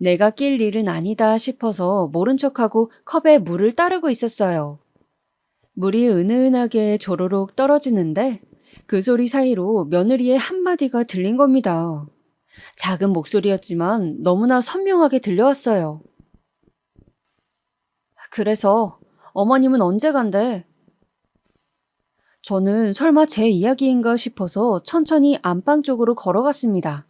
내가 낄 일은 아니다 싶어서 모른 척하고 컵에 물을 따르고 있었어요. 물이 은은하게 조로록 떨어지는데 그 소리 사이로 며느리의 한마디가 들린 겁니다. 작은 목소리였지만 너무나 선명하게 들려왔어요. 그래서 어머님은 언제 간대? 저는 설마 제 이야기인가 싶어서 천천히 안방 쪽으로 걸어갔습니다.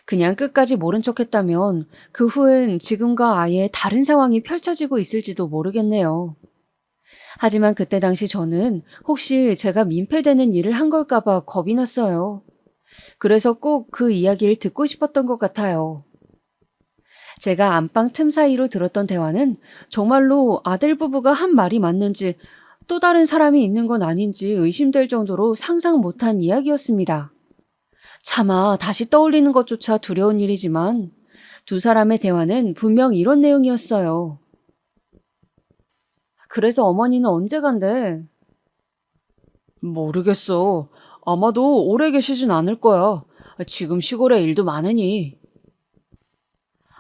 그냥 끝까지 모른 척 했다면 그 후엔 지금과 아예 다른 상황이 펼쳐지고 있을지도 모르겠네요. 하지만 그때 당시 저는 혹시 제가 민폐되는 일을 한 걸까봐 겁이 났어요. 그래서 꼭 그 이야기를 듣고 싶었던 것 같아요. 제가 안방 틈 사이로 들었던 대화는 정말로 아들 부부가 한 말이 맞는지 또 다른 사람이 있는 건 아닌지 의심될 정도로 상상 못한 이야기였습니다. 차마 다시 떠올리는 것조차 두려운 일이지만 두 사람의 대화는 분명 이런 내용이었어요. 그래서 어머니는 언제 간대? 모르겠어. 아마도 오래 계시진 않을 거야. 지금 시골에 일도 많으니.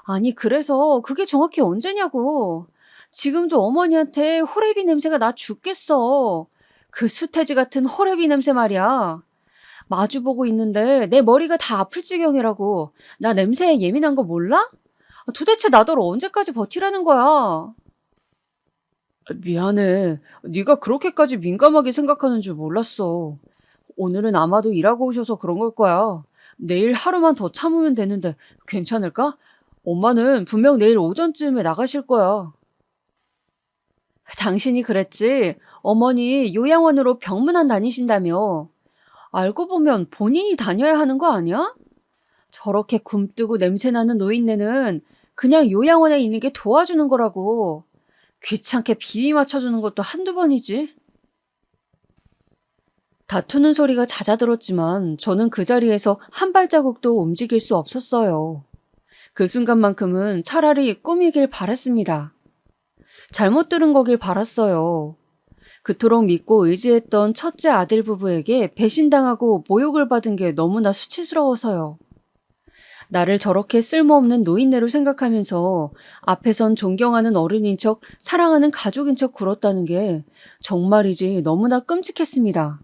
아니, 그래서 그게 정확히 언제냐고. 지금도 어머니한테 호레비 냄새가 나 죽겠어. 그 수태지 같은 호레비 냄새 말이야. 마주보고 있는데 내 머리가 다 아플 지경이라고. 나 냄새에 예민한 거 몰라? 도대체 나더러 언제까지 버티라는 거야? 미안해. 네가 그렇게까지 민감하게 생각하는 줄 몰랐어. 오늘은 아마도 일하고 오셔서 그런 걸 거야. 내일 하루만 더 참으면 되는데 괜찮을까? 엄마는 분명 내일 오전쯤에 나가실 거야. 당신이 그랬지? 어머니 요양원으로 병문안 다니신다며. 알고 보면 본인이 다녀야 하는 거 아니야? 저렇게 굼뜨고 냄새나는 노인네는 그냥 요양원에 있는 게 도와주는 거라고. 귀찮게 비위 맞춰주는 것도 한두 번이지. 다투는 소리가 잦아들었지만 저는 그 자리에서 한 발자국도 움직일 수 없었어요. 그 순간만큼은 차라리 꿈이길 바랬습니다. 잘못 들은 거길 바랐어요. 그토록 믿고 의지했던 첫째 아들 부부에게 배신당하고 모욕을 받은 게 너무나 수치스러워서요. 나를 저렇게 쓸모없는 노인네로 생각하면서 앞에선 존경하는 어른인 척 사랑하는 가족인 척 굴었다는 게 정말이지 너무나 끔찍했습니다.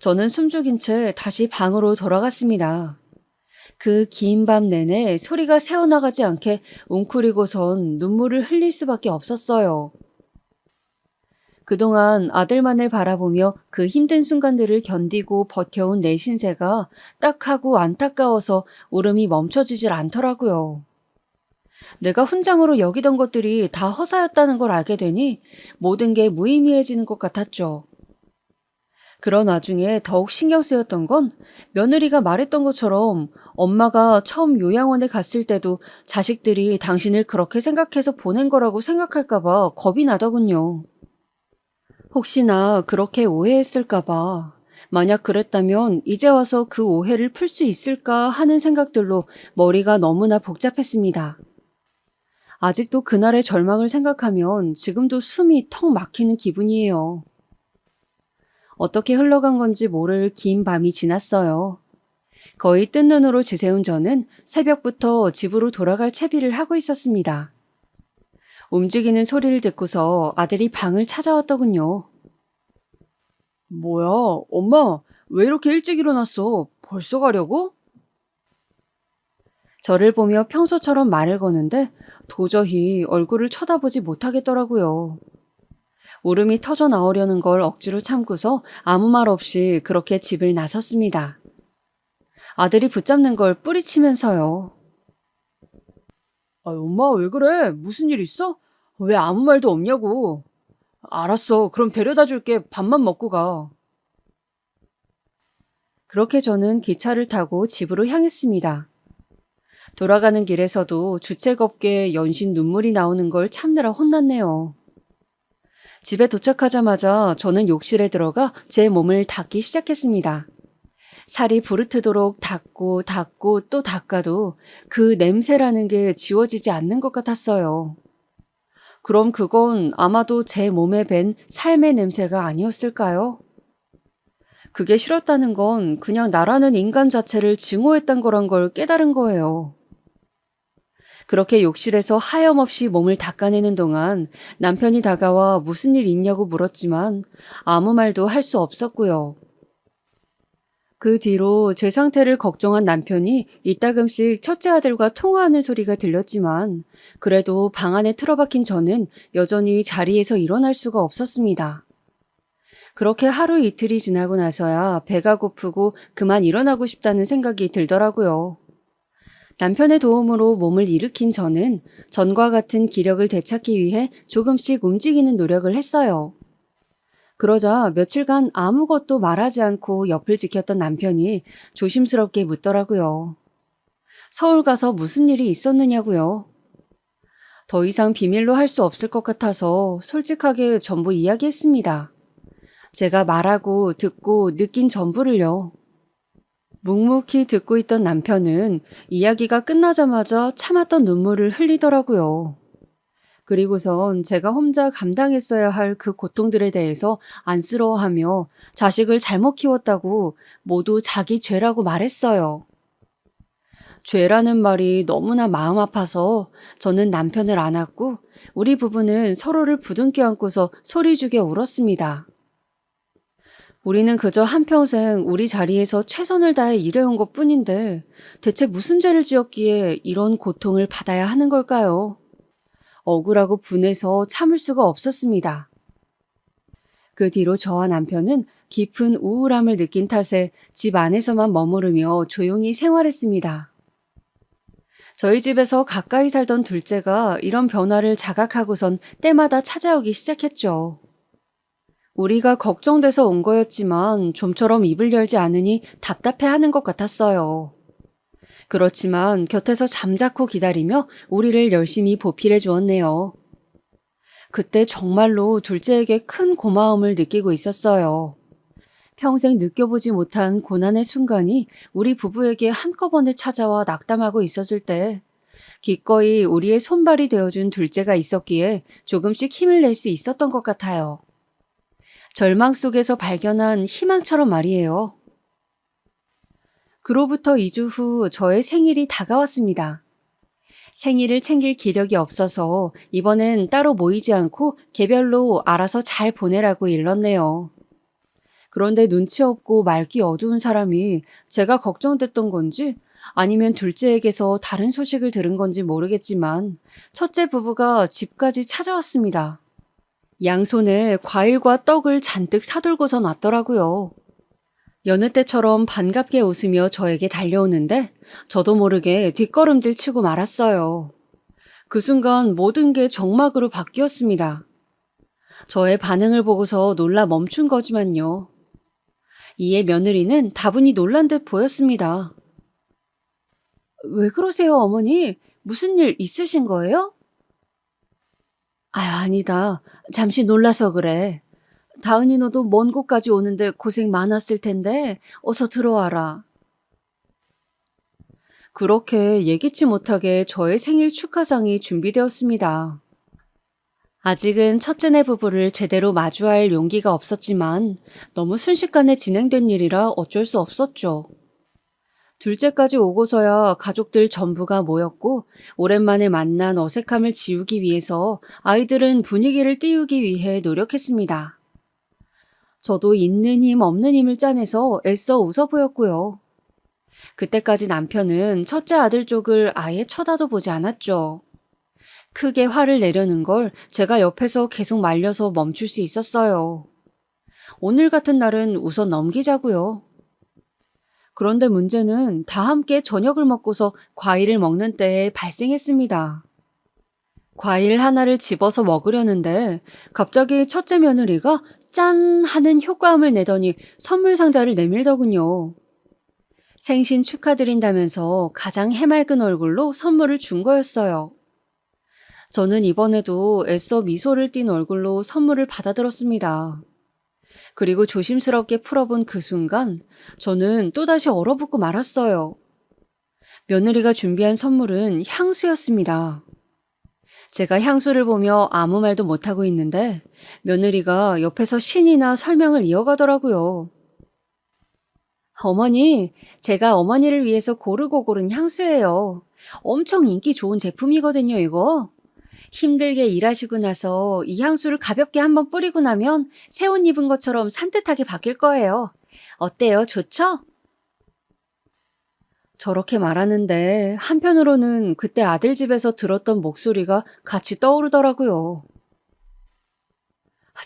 저는 숨죽인 채 다시 방으로 돌아갔습니다. 그 긴 밤 내내 소리가 새어나가지 않게 웅크리고선 눈물을 흘릴 수밖에 없었어요. 그동안 아들만을 바라보며 그 힘든 순간들을 견디고 버텨온 내 신세가 딱하고 안타까워서 울음이 멈춰지질 않더라고요. 내가 훈장으로 여기던 것들이 다 허사였다는 걸 알게 되니 모든 게 무의미해지는 것 같았죠. 그런 와중에 더욱 신경 쓰였던 건 며느리가 말했던 것처럼 엄마가 처음 요양원에 갔을 때도 자식들이 당신을 그렇게 생각해서 보낸 거라고 생각할까봐 겁이 나더군요. 혹시나 그렇게 오해했을까봐. 만약 그랬다면 이제 와서 그 오해를 풀 수 있을까 하는 생각들로 머리가 너무나 복잡했습니다. 아직도 그날의 절망을 생각하면 지금도 숨이 턱 막히는 기분이에요. 어떻게 흘러간 건지 모를 긴 밤이 지났어요. 거의 뜬 눈으로 지새운 저는 새벽부터 집으로 돌아갈 채비를 하고 있었습니다. 움직이는 소리를 듣고서 아들이 방을 찾아왔더군요. 뭐야, 엄마, 왜 이렇게 일찍 일어났어? 벌써 가려고? 저를 보며 평소처럼 말을 거는데 도저히 얼굴을 쳐다보지 못하겠더라고요. 울음이 터져 나오려는 걸 억지로 참고서 아무 말 없이 그렇게 집을 나섰습니다. 아들이 붙잡는 걸 뿌리치면서요. 엄마 왜 그래? 무슨 일 있어? 왜 아무 말도 없냐고. 알았어. 그럼 데려다 줄게. 밥만 먹고 가. 그렇게 저는 기차를 타고 집으로 향했습니다. 돌아가는 길에서도 주책 없게 연신 눈물이 나오는 걸 참느라 혼났네요. 집에 도착하자마자 저는 욕실에 들어가 제 몸을 닦기 시작했습니다. 살이 부르트도록 닦고 또 닦아도 그 냄새라는 게 지워지지 않는 것 같았어요. 그럼 그건 아마도 제 몸에 밴 삶의 냄새가 아니었을까요? 그게 싫었다는 건 그냥 나라는 인간 자체를 증오했던 거란 걸 깨달은 거예요. 그렇게 욕실에서 하염없이 몸을 닦아내는 동안 남편이 다가와 무슨 일 있냐고 물었지만 아무 말도 할 수 없었고요. 그 뒤로 제 상태를 걱정한 남편이 이따금씩 첫째 아들과 통화하는 소리가 들렸지만 그래도 방 안에 틀어박힌 저는 여전히 자리에서 일어날 수가 없었습니다. 그렇게 하루 이틀이 지나고 나서야 배가 고프고 그만 일어나고 싶다는 생각이 들더라고요. 남편의 도움으로 몸을 일으킨 저는 전과 같은 기력을 되찾기 위해 조금씩 움직이는 노력을 했어요. 그러자 며칠간 아무것도 말하지 않고 옆을 지켰던 남편이 조심스럽게 묻더라고요. 서울 가서 무슨 일이 있었느냐고요. 더 이상 비밀로 할 수 없을 것 같아서 솔직하게 전부 이야기했습니다. 제가 말하고 듣고 느낀 전부를요. 묵묵히 듣고 있던 남편은 이야기가 끝나자마자 참았던 눈물을 흘리더라고요. 그리고선 제가 혼자 감당했어야 할 그 고통들에 대해서 안쓰러워하며 자식을 잘못 키웠다고 모두 자기 죄라고 말했어요. 죄라는 말이 너무나 마음 아파서 저는 남편을 안았고 우리 부부는 서로를 부둥켜 안고서 소리죽여 울었습니다. 우리는 그저 한평생 우리 자리에서 최선을 다해 일해온 것 뿐인데 대체 무슨 죄를 지었기에 이런 고통을 받아야 하는 걸까요? 억울하고 분해서 참을 수가 없었습니다. 그 뒤로 저와 남편은 깊은 우울함을 느낀 탓에 집 안에서만 머무르며 조용히 생활했습니다. 저희 집에서 가까이 살던 둘째가 이런 변화를 자각하고선 때마다 찾아오기 시작했죠. 우리가 걱정돼서 온 거였지만 좀처럼 입을 열지 않으니 답답해하는 것 같았어요. 그렇지만 곁에서 잠자코 기다리며 우리를 열심히 보필해 주었네요. 그때 정말로 둘째에게 큰 고마움을 느끼고 있었어요. 평생 느껴보지 못한 고난의 순간이 우리 부부에게 한꺼번에 찾아와 낙담하고 있었을 때 기꺼이 우리의 손발이 되어준 둘째가 있었기에 조금씩 힘을 낼 수 있었던 것 같아요. 절망 속에서 발견한 희망처럼 말이에요. 그로부터 2주 후 저의 생일이 다가왔습니다. 생일을 챙길 기력이 없어서 이번엔 따로 모이지 않고 개별로 알아서 잘 보내라고 일렀네요. 그런데 눈치 없고 말기 어두운 사람이 제가 걱정됐던 건지 아니면 둘째에게서 다른 소식을 들은 건지 모르겠지만 첫째 부부가 집까지 찾아왔습니다. 양손에 과일과 떡을 잔뜩 사들고서 놨더라고요. 여느 때처럼 반갑게 웃으며 저에게 달려오는데 저도 모르게 뒷걸음질 치고 말았어요. 그 순간 모든 게 정막으로 바뀌었습니다. 저의 반응을 보고서 놀라 멈춘 거지만요. 이에 며느리는 다분히 놀란 듯 보였습니다. 왜 그러세요, 어머니? 무슨 일 있으신 거예요? 아니다. 잠시 놀라서 그래. 다은이 너도 먼 곳까지 오는데 고생 많았을 텐데 어서 들어와라. 그렇게 예기치 못하게 저의 생일 축하상이 준비되었습니다. 아직은 첫째네 부부를 제대로 마주할 용기가 없었지만 너무 순식간에 진행된 일이라 어쩔 수 없었죠. 둘째까지 오고서야 가족들 전부가 모였고 오랜만에 만난 어색함을 지우기 위해서 아이들은 분위기를 띄우기 위해 노력했습니다. 저도 있는 힘 없는 힘을 짜내서 애써 웃어 보였고요. 그때까지 남편은 첫째 아들 쪽을 아예 쳐다도 보지 않았죠. 크게 화를 내려는 걸 제가 옆에서 계속 말려서 멈출 수 있었어요. 오늘 같은 날은 웃어 넘기자고요. 그런데 문제는 다 함께 저녁을 먹고서 과일을 먹는 때에 발생했습니다. 과일 하나를 집어서 먹으려는데 갑자기 첫째 며느리가 짠 하는 효과음을 내더니 선물 상자를 내밀더군요. 생신 축하드린다면서 가장 해맑은 얼굴로 선물을 준 거였어요. 저는 이번에도 애써 미소를 띤 얼굴로 선물을 받아들었습니다. 그리고 조심스럽게 풀어본 그 순간 저는 또다시 얼어붙고 말았어요. 며느리가 준비한 선물은 향수였습니다. 제가 향수를 보며 아무 말도 못하고 있는데 며느리가 옆에서 신이나 설명을 이어가더라고요. 어머니, 제가 어머니를 위해서 고르고 고른 향수예요. 엄청 인기 좋은 제품이거든요, 이거. 힘들게 일하시고 나서 이 향수를 가볍게 한번 뿌리고 나면 새 옷 입은 것처럼 산뜻하게 바뀔 거예요. 어때요? 좋죠? 저렇게 말하는데 한편으로는 그때 아들 집에서 들었던 목소리가 같이 떠오르더라고요.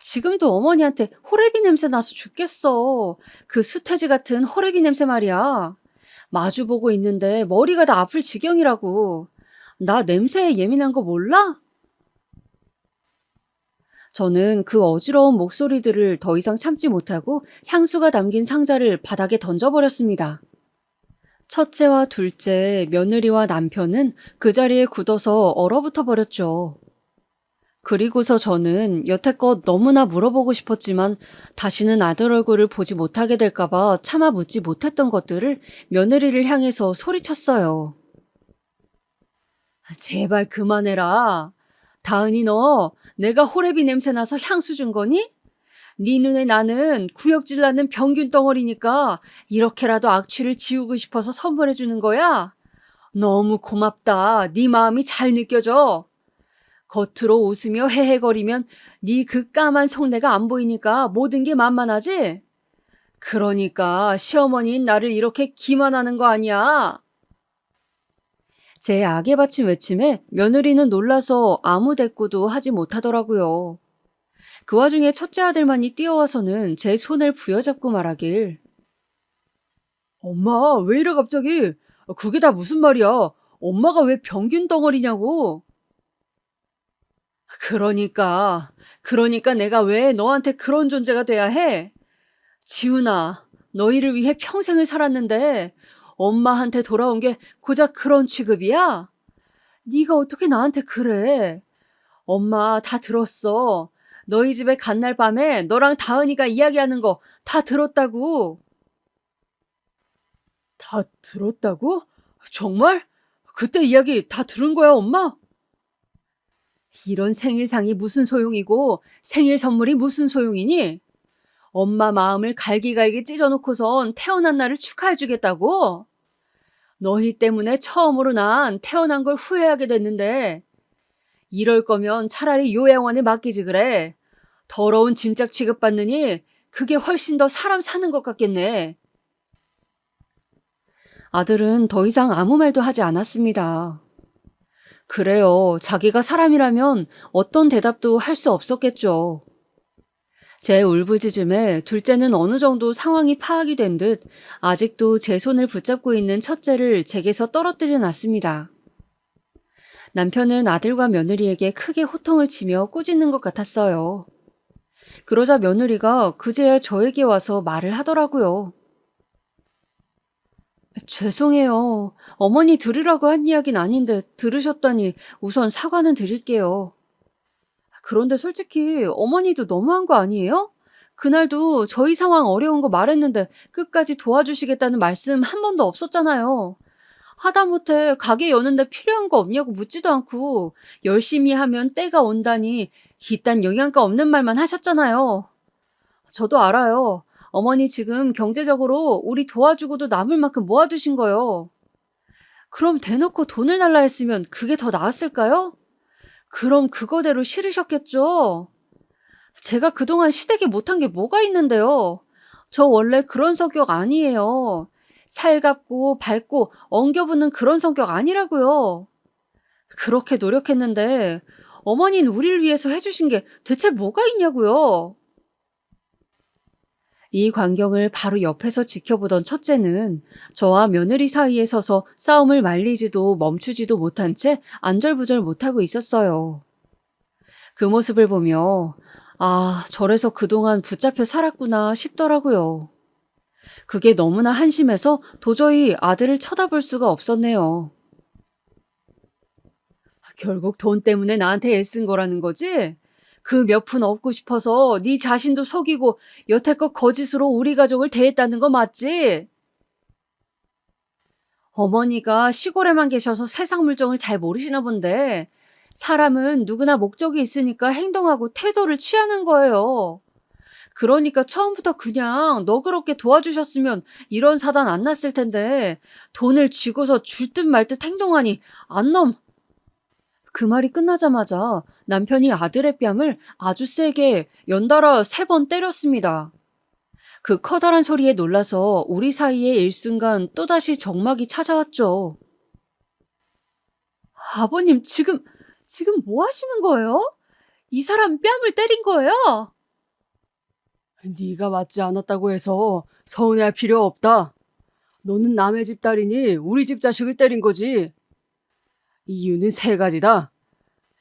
지금도 어머니한테 호레비 냄새 나서 죽겠어. 그 수태지 같은 호레비 냄새 말이야. 마주보고 있는데 머리가 다 아플 지경이라고. 나 냄새에 예민한 거 몰라? 저는 그 어지러운 목소리들을 더 이상 참지 못하고 향수가 담긴 상자를 바닥에 던져버렸습니다. 첫째와 둘째, 며느리와 남편은 그 자리에 굳어서 얼어붙어 버렸죠. 그리고서 저는 여태껏 너무나 물어보고 싶었지만 다시는 아들 얼굴을 보지 못하게 될까봐 차마 묻지 못했던 것들을 며느리를 향해서 소리쳤어요. 제발 그만해라. 다은이 너 내가 호레비 냄새 나서 향수 준 거니? 네 눈에 나는 구역질 나는 병균 덩어리니까 이렇게라도 악취를 지우고 싶어서 선물해 주는 거야? 너무 고맙다. 네 마음이 잘 느껴져. 겉으로 웃으며 헤헤거리면 네 그 까만 속내가 안 보이니까 모든 게 만만하지? 그러니까 시어머니인 나를 이렇게 기만하는 거 아니야. 제 악에 바친 외침에 며느리는 놀라서 아무 대꾸도 하지 못하더라고요. 그 와중에 첫째 아들만이 뛰어와서는 제 손을 부여잡고 말하길. 엄마, 왜 이래 갑자기? 그게 다 무슨 말이야? 엄마가 왜 병균 덩어리냐고? 그러니까 내가 왜 너한테 그런 존재가 돼야 해? 지훈아, 너희를 위해 평생을 살았는데 엄마한테 돌아온 게 고작 그런 취급이야? 네가 어떻게 나한테 그래? 엄마 다 들었어. 너희 집에 간 날 밤에 너랑 다은이가 이야기하는 거 다 들었다고. 다 들었다고? 정말? 그때 이야기 다 들은 거야, 엄마? 이런 생일상이 무슨 소용이고 생일 선물이 무슨 소용이니? 엄마 마음을 갈기갈기 찢어놓고선 태어난 날을 축하해주겠다고? 너희 때문에 처음으로 난 태어난 걸 후회하게 됐는데 이럴 거면 차라리 요양원에 맡기지 그래. 더러운 짐짝 취급받느니 그게 훨씬 더 사람 사는 것 같겠네. 아들은 더 이상 아무 말도 하지 않았습니다. 그래요. 자기가 사람이라면 어떤 대답도 할 수 없었겠죠. 제 울부짖음에 둘째는 어느 정도 상황이 파악이 된 듯 아직도 제 손을 붙잡고 있는 첫째를 제게서 떨어뜨려 놨습니다. 남편은 아들과 며느리에게 크게 호통을 치며 꾸짖는 것 같았어요. 그러자 며느리가 그제야 저에게 와서 말을 하더라고요. 죄송해요. 어머니 들으라고 한 이야기는 아닌데 들으셨다니 우선 사과는 드릴게요. 그런데 솔직히 어머니도 너무한 거 아니에요? 그날도 저희 상황 어려운 거 말했는데 끝까지 도와주시겠다는 말씀 한 번도 없었잖아요. 하다못해 가게 여는데 필요한 거 없냐고 묻지도 않고 열심히 하면 때가 온다니 이딴 영양가 없는 말만 하셨잖아요. 저도 알아요. 어머니 지금 경제적으로 우리 도와주고도 남을 만큼 모아두신 거요. 그럼 대놓고 돈을 달라 했으면 그게 더 나았을까요? 그럼 그거대로 싫으셨겠죠? 제가 그동안 시댁에 못한 게 뭐가 있는데요. 저 원래 그런 성격 아니에요. 살갑고 밝고 엉겨붙는 그런 성격 아니라고요. 그렇게 노력했는데 어머니는 우리를 위해서 해주신 게 대체 뭐가 있냐고요. 이 광경을 바로 옆에서 지켜보던 첫째는 저와 며느리 사이에 서서 싸움을 말리지도 멈추지도 못한 채 안절부절 못하고 있었어요. 그 모습을 보며 아, 저래서 그동안 붙잡혀 살았구나 싶더라고요. 그게 너무나 한심해서 도저히 아들을 쳐다볼 수가 없었네요. 결국 돈 때문에 나한테 애쓴 거라는 거지? 그 몇 푼 얻고 싶어서 네 자신도 속이고 여태껏 거짓으로 우리 가족을 대했다는 거 맞지? 어머니가 시골에만 계셔서 세상 물정을 잘 모르시나 본데 사람은 누구나 목적이 있으니까 행동하고 태도를 취하는 거예요. 그러니까 처음부터 그냥 너그럽게 도와주셨으면 이런 사단 안 났을 텐데 돈을 쥐고서 줄 듯 말 듯 행동하니 안 넘. 그 말이 끝나자마자 남편이 아들의 뺨을 아주 세게 연달아 3번 때렸습니다. 그 커다란 소리에 놀라서 우리 사이에 일순간 또다시 적막이 찾아왔죠. 아버님, 지금 뭐 하시는 거예요? 이 사람 뺨을 때린 거예요? 네가 맞지 않았다고 해서 서운해할 필요 없다. 너는 남의 집 딸이니 우리 집 자식을 때린 거지. 이유는 3가지다.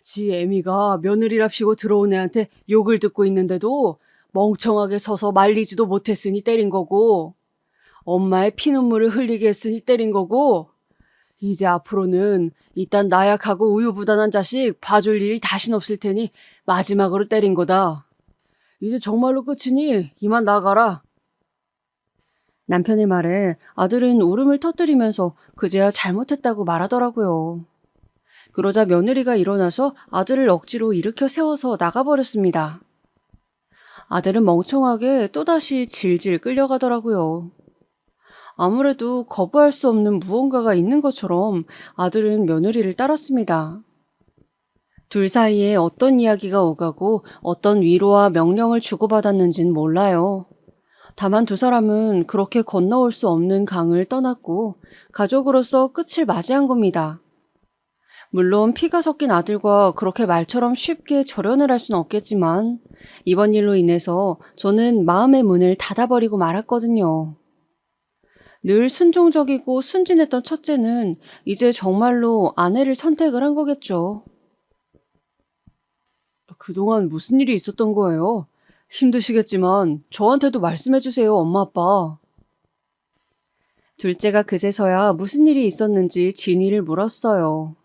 지 애미가 며느리랍시고 들어온 애한테 욕을 듣고 있는데도 멍청하게 서서 말리지도 못했으니 때린 거고, 엄마의 피눈물을 흘리게 했으니 때린 거고, 이제 앞으로는 이딴 나약하고 우유부단한 자식 봐줄 일이 다신 없을 테니 마지막으로 때린 거다. 이제 정말로 끝이니 이만 나가라. 남편의 말에 아들은 울음을 터뜨리면서 그제야 잘못했다고 말하더라고요. 그러자 며느리가 일어나서 아들을 억지로 일으켜 세워서 나가버렸습니다. 아들은 멍청하게 또다시 질질 끌려가더라고요. 아무래도 거부할 수 없는 무언가가 있는 것처럼 아들은 며느리를 따랐습니다. 둘 사이에 어떤 이야기가 오가고 어떤 위로와 명령을 주고받았는진 몰라요. 다만 두 사람은 그렇게 건너올 수 없는 강을 떠났고 가족으로서 끝을 맞이한 겁니다. 물론 피가 섞인 아들과 그렇게 말처럼 쉽게 절연을 할 수는 없겠지만 이번 일로 인해서 저는 마음의 문을 닫아버리고 말았거든요. 늘 순종적이고 순진했던 첫째는 이제 정말로 아내를 선택을 한 거겠죠. 그동안 무슨 일이 있었던 거예요? 힘드시겠지만 저한테도 말씀해 주세요, 엄마 아빠. 둘째가 그제서야 무슨 일이 있었는지 진위를 물었어요.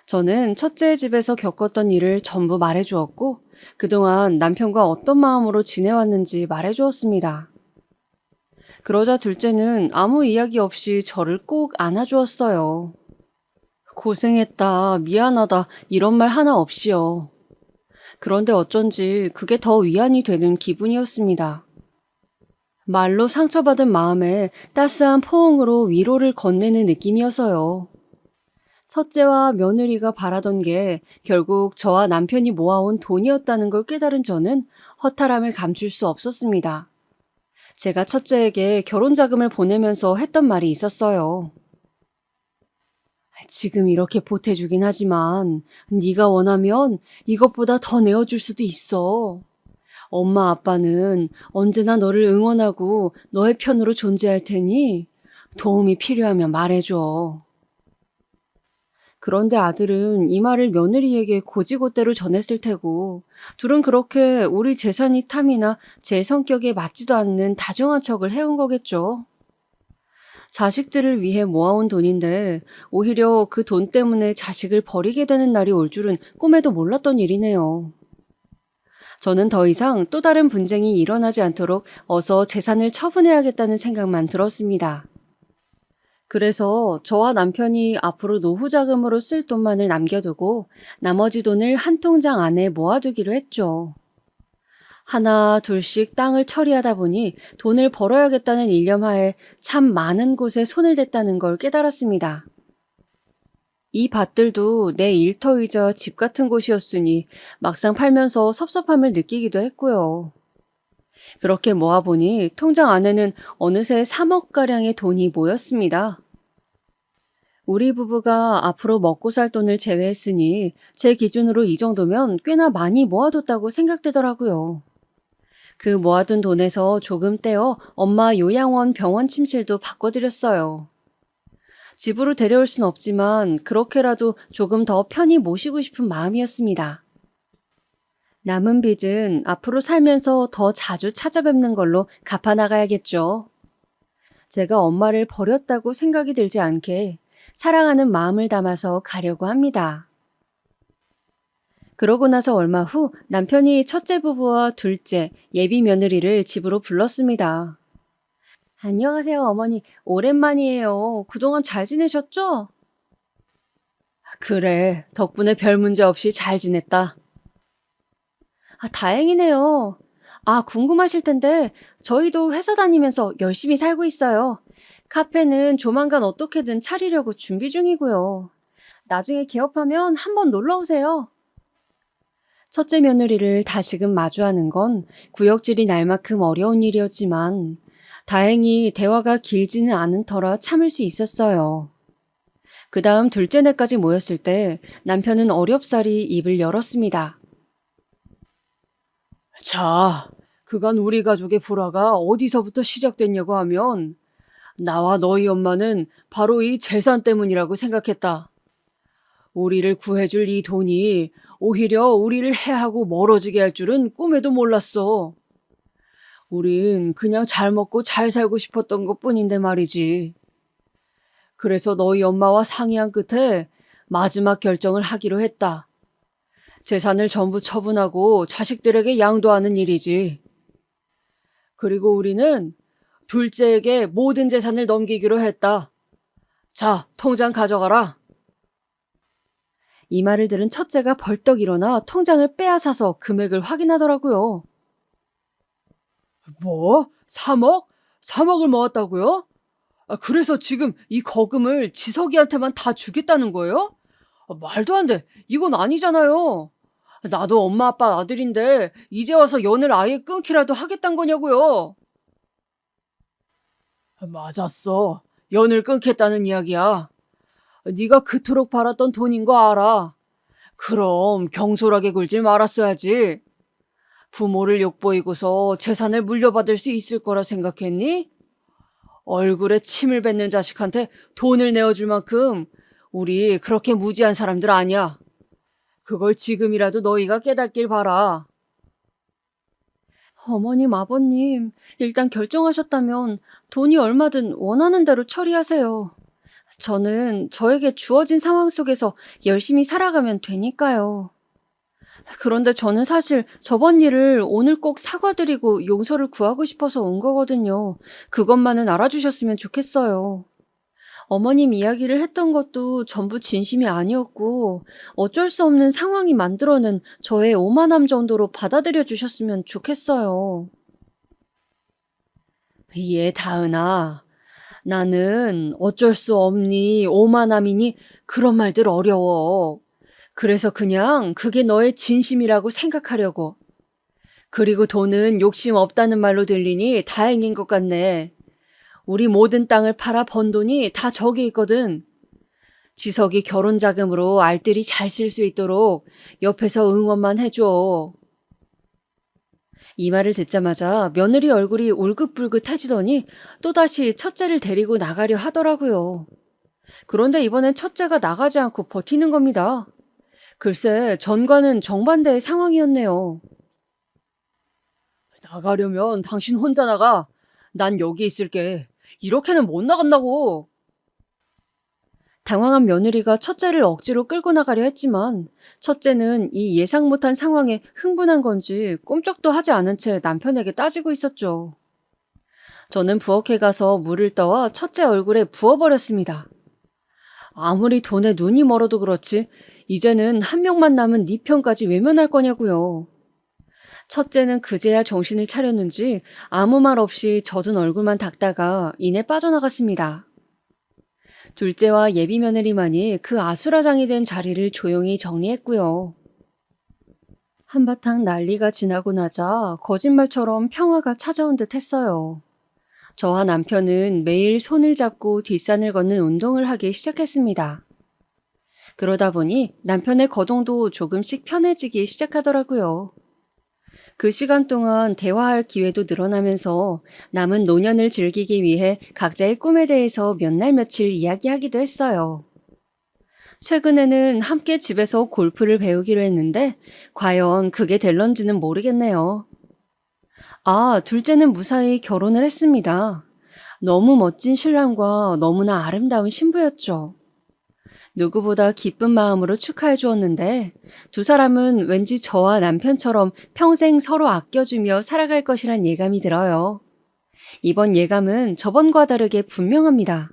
저는 첫째의 집에서 겪었던 일을 전부 말해주었고 그동안 남편과 어떤 마음으로 지내왔는지 말해주었습니다. 그러자 둘째는 아무 이야기 없이 저를 꼭 안아주었어요. 고생했다, 미안하다 이런 말 하나 없이요. 그런데 어쩐지 그게 더 위안이 되는 기분이었습니다. 말로 상처받은 마음에 따스한 포옹으로 위로를 건네는 느낌이어서요. 첫째와 며느리가 바라던 게 결국 저와 남편이 모아온 돈이었다는 걸 깨달은 저는 허탈함을 감출 수 없었습니다. 제가 첫째에게 결혼 자금을 보내면서 했던 말이 있었어요. 지금 이렇게 보태주긴 하지만 네가 원하면 이것보다 더 내어줄 수도 있어. 엄마 아빠는 언제나 너를 응원하고 너의 편으로 존재할 테니 도움이 필요하면 말해줘. 그런데 아들은 이 말을 며느리에게 고지고대로 전했을 테고 둘은 그렇게 우리 재산이 탐이나 제 성격에 맞지도 않는 다정한 척을 해온 거겠죠. 자식들을 위해 모아온 돈인데 오히려 그 돈 때문에 자식을 버리게 되는 날이 올 줄은 꿈에도 몰랐던 일이네요. 저는 더 이상 또 다른 분쟁이 일어나지 않도록 어서 재산을 처분해야겠다는 생각만 들었습니다. 그래서 저와 남편이 앞으로 노후 자금으로 쓸 돈만을 남겨두고 나머지 돈을 한 통장 안에 모아두기로 했죠. 하나 둘씩 땅을 처리하다 보니 돈을 벌어야겠다는 일념하에 참 많은 곳에 손을 댔다는 걸 깨달았습니다. 이 밭들도 내 일터이자 집 같은 곳이었으니 막상 팔면서 섭섭함을 느끼기도 했고요. 그렇게 모아보니 통장 안에는 어느새 3억가량의 돈이 모였습니다. 우리 부부가 앞으로 먹고 살 돈을 제외했으니 제 기준으로 이 정도면 꽤나 많이 모아뒀다고 생각되더라고요. 그 모아둔 돈에서 조금 떼어 엄마 요양원 병원 침실도 바꿔드렸어요. 집으로 데려올 순 없지만 그렇게라도 조금 더 편히 모시고 싶은 마음이었습니다. 남은 빚은 앞으로 살면서 더 자주 찾아뵙는 걸로 갚아나가야겠죠. 제가 엄마를 버렸다고 생각이 들지 않게 사랑하는 마음을 담아서 가려고 합니다. 그러고 나서 얼마 후 남편이 첫째 부부와 둘째, 예비 며느리를 집으로 불렀습니다. 안녕하세요, 어머니. 오랜만이에요. 그동안 잘 지내셨죠? 그래, 덕분에 별 문제 없이 잘 지냈다. 다행이네요. 궁금하실 텐데 저희도 회사 다니면서 열심히 살고 있어요. 카페는 조만간 어떻게든 차리려고 준비 중이고요. 나중에 개업하면 한번 놀러 오세요. 첫째 며느리를 다시금 마주하는 건 구역질이 날 만큼 어려운 일이었지만 다행히 대화가 길지는 않은 터라 참을 수 있었어요. 그 다음 둘째네까지 모였을 때 남편은 어렵사리 입을 열었습니다. 자, 그간 우리 가족의 불화가 어디서부터 시작됐냐고 하면 나와 너희 엄마는 바로 이 재산 때문이라고 생각했다. 우리를 구해줄 이 돈이 오히려 우리를 해하고 멀어지게 할 줄은 꿈에도 몰랐어. 우린 그냥 잘 먹고 잘 살고 싶었던 것뿐인데 말이지. 그래서 너희 엄마와 상의한 끝에 마지막 결정을 하기로 했다. 재산을 전부 처분하고 자식들에게 양도하는 일이지. 그리고 우리는 둘째에게 모든 재산을 넘기기로 했다. 자, 통장 가져가라. 이 말을 들은 첫째가 벌떡 일어나 통장을 빼앗아서 금액을 확인하더라고요. 뭐? 3억? 3억을 모았다고요? 그래서 지금 이 거금을 지석이한테만 다 주겠다는 거예요? 말도 안 돼. 이건 아니잖아요. 나도 엄마 아빠 아들인데 이제 와서 연을 아예 끊기라도 하겠다는 거냐고요. 맞았어. 연을 끊겠다는 이야기야. 네가 그토록 바랐던 돈인 거 알아. 그럼 경솔하게 굴지 말았어야지. 부모를 욕보이고서 재산을 물려받을 수 있을 거라 생각했니? 얼굴에 침을 뱉는 자식한테 돈을 내어줄 만큼 우리 그렇게 무지한 사람들 아니야. 그걸 지금이라도 너희가 깨닫길 바라. 어머님, 아버님, 일단 결정하셨다면 돈이 얼마든 원하는 대로 처리하세요. 저는 저에게 주어진 상황 속에서 열심히 살아가면 되니까요. 그런데 저는 사실 저번 일을 오늘 꼭 사과드리고 용서를 구하고 싶어서 온 거거든요. 그것만은 알아주셨으면 좋겠어요. 어머님 이야기를 했던 것도 전부 진심이 아니었고 어쩔 수 없는 상황이 만들어낸 저의 오만함 정도로 받아들여 주셨으면 좋겠어요. 예, 다은아. 나는 어쩔 수 없니, 오만함이니 그런 말들 어려워. 그래서 그냥 그게 너의 진심이라고 생각하려고. 그리고 돈은 욕심 없다는 말로 들리니 다행인 것 같네. 우리 모든 땅을 팔아 번 돈이 다 저기 있거든. 지석이 결혼 자금으로 알뜰히 잘 쓸 수 있도록 옆에서 응원만 해줘. 이 말을 듣자마자 며느리 얼굴이 울긋불긋해지더니 또다시 첫째를 데리고 나가려 하더라고요. 그런데 이번엔 첫째가 나가지 않고 버티는 겁니다. 글쎄, 전과는 정반대의 상황이었네요. 나가려면 당신 혼자 나가. 난 여기 있을게. 이렇게는 못 나간다고. 당황한 며느리가 첫째를 억지로 끌고 나가려 했지만 첫째는 이 예상 못한 상황에 흥분한 건지 꼼짝도 하지 않은 채 남편에게 따지고 있었죠. 저는 부엌에 가서 물을 떠와 첫째 얼굴에 부어버렸습니다. 아무리 돈에 눈이 멀어도 그렇지 이제는 한 명만 남은 네 편까지 외면할 거냐고요. 첫째는 그제야 정신을 차렸는지 아무 말 없이 젖은 얼굴만 닦다가 이내 빠져나갔습니다. 둘째와 예비 며느리만이 그 아수라장이 된 자리를 조용히 정리했고요. 한바탕 난리가 지나고 나자 거짓말처럼 평화가 찾아온 듯 했어요. 저와 남편은 매일 손을 잡고 뒷산을 걷는 운동을 하기 시작했습니다. 그러다 보니 남편의 거동도 조금씩 편해지기 시작하더라고요. 그 시간 동안 대화할 기회도 늘어나면서 남은 노년을 즐기기 위해 각자의 꿈에 대해서 몇 날 며칠 이야기하기도 했어요. 최근에는 함께 집에서 골프를 배우기로 했는데 과연 그게 될런지는 모르겠네요. 둘째는 무사히 결혼을 했습니다. 너무 멋진 신랑과 너무나 아름다운 신부였죠. 누구보다 기쁜 마음으로 축하해 주었는데 두 사람은 왠지 저와 남편처럼 평생 서로 아껴주며 살아갈 것이란 예감이 들어요. 이번 예감은 저번과 다르게 분명합니다.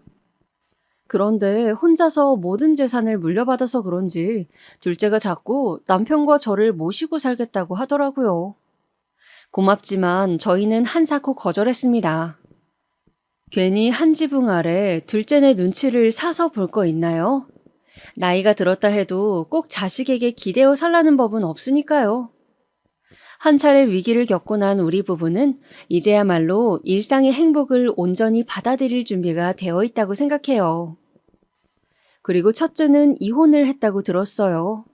그런데 혼자서 모든 재산을 물려받아서 그런지 둘째가 자꾸 남편과 저를 모시고 살겠다고 하더라고요. 고맙지만 저희는 한사코 거절했습니다. 괜히 한 지붕 아래 둘째네 눈치를 사서 볼 거 있나요? 나이가 들었다 해도 꼭 자식에게 기대어 살라는 법은 없으니까요. 한 차례 위기를 겪고 난 우리 부부는 이제야말로 일상의 행복을 온전히 받아들일 준비가 되어 있다고 생각해요. 그리고 첫째는 이혼을 했다고 들었어요.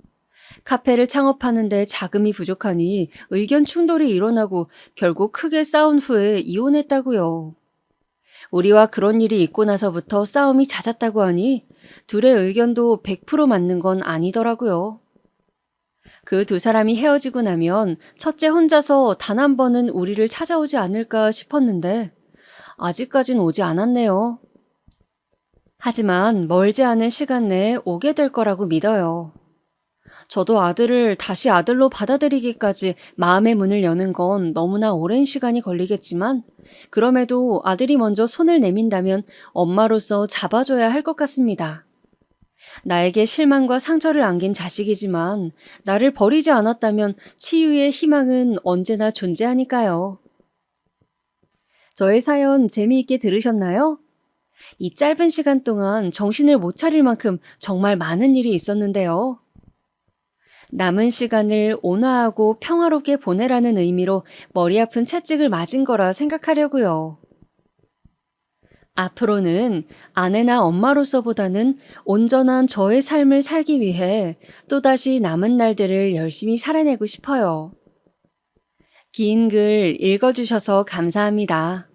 카페를 창업하는데 자금이 부족하니 의견 충돌이 일어나고 결국 크게 싸운 후에 이혼했다고요. 우리와 그런 일이 있고 나서부터 싸움이 잦았다고 하니 둘의 의견도 100% 맞는 건 아니더라고요. 그 두 사람이 헤어지고 나면 첫째 혼자서 단 한 번은 우리를 찾아오지 않을까 싶었는데 아직까진 오지 않았네요. 하지만 멀지 않은 시간 내에 오게 될 거라고 믿어요. 저도 아들을 다시 아들로 받아들이기까지 마음의 문을 여는 건 너무나 오랜 시간이 걸리겠지만 그럼에도 아들이 먼저 손을 내민다면 엄마로서 잡아줘야 할 것 같습니다. 나에게 실망과 상처를 안긴 자식이지만 나를 버리지 않았다면 치유의 희망은 언제나 존재하니까요. 저의 사연 재미있게 들으셨나요? 이 짧은 시간 동안 정신을 못 차릴 만큼 정말 많은 일이 있었는데요. 남은 시간을 온화하고 평화롭게 보내라는 의미로 머리 아픈 채찍을 맞은 거라 생각하려고요. 앞으로는 아내나 엄마로서보다는 온전한 저의 삶을 살기 위해 또다시 남은 날들을 열심히 살아내고 싶어요. 긴 글 읽어주셔서 감사합니다.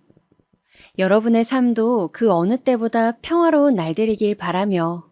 여러분의 삶도 그 어느 때보다 평화로운 날들이길 바라며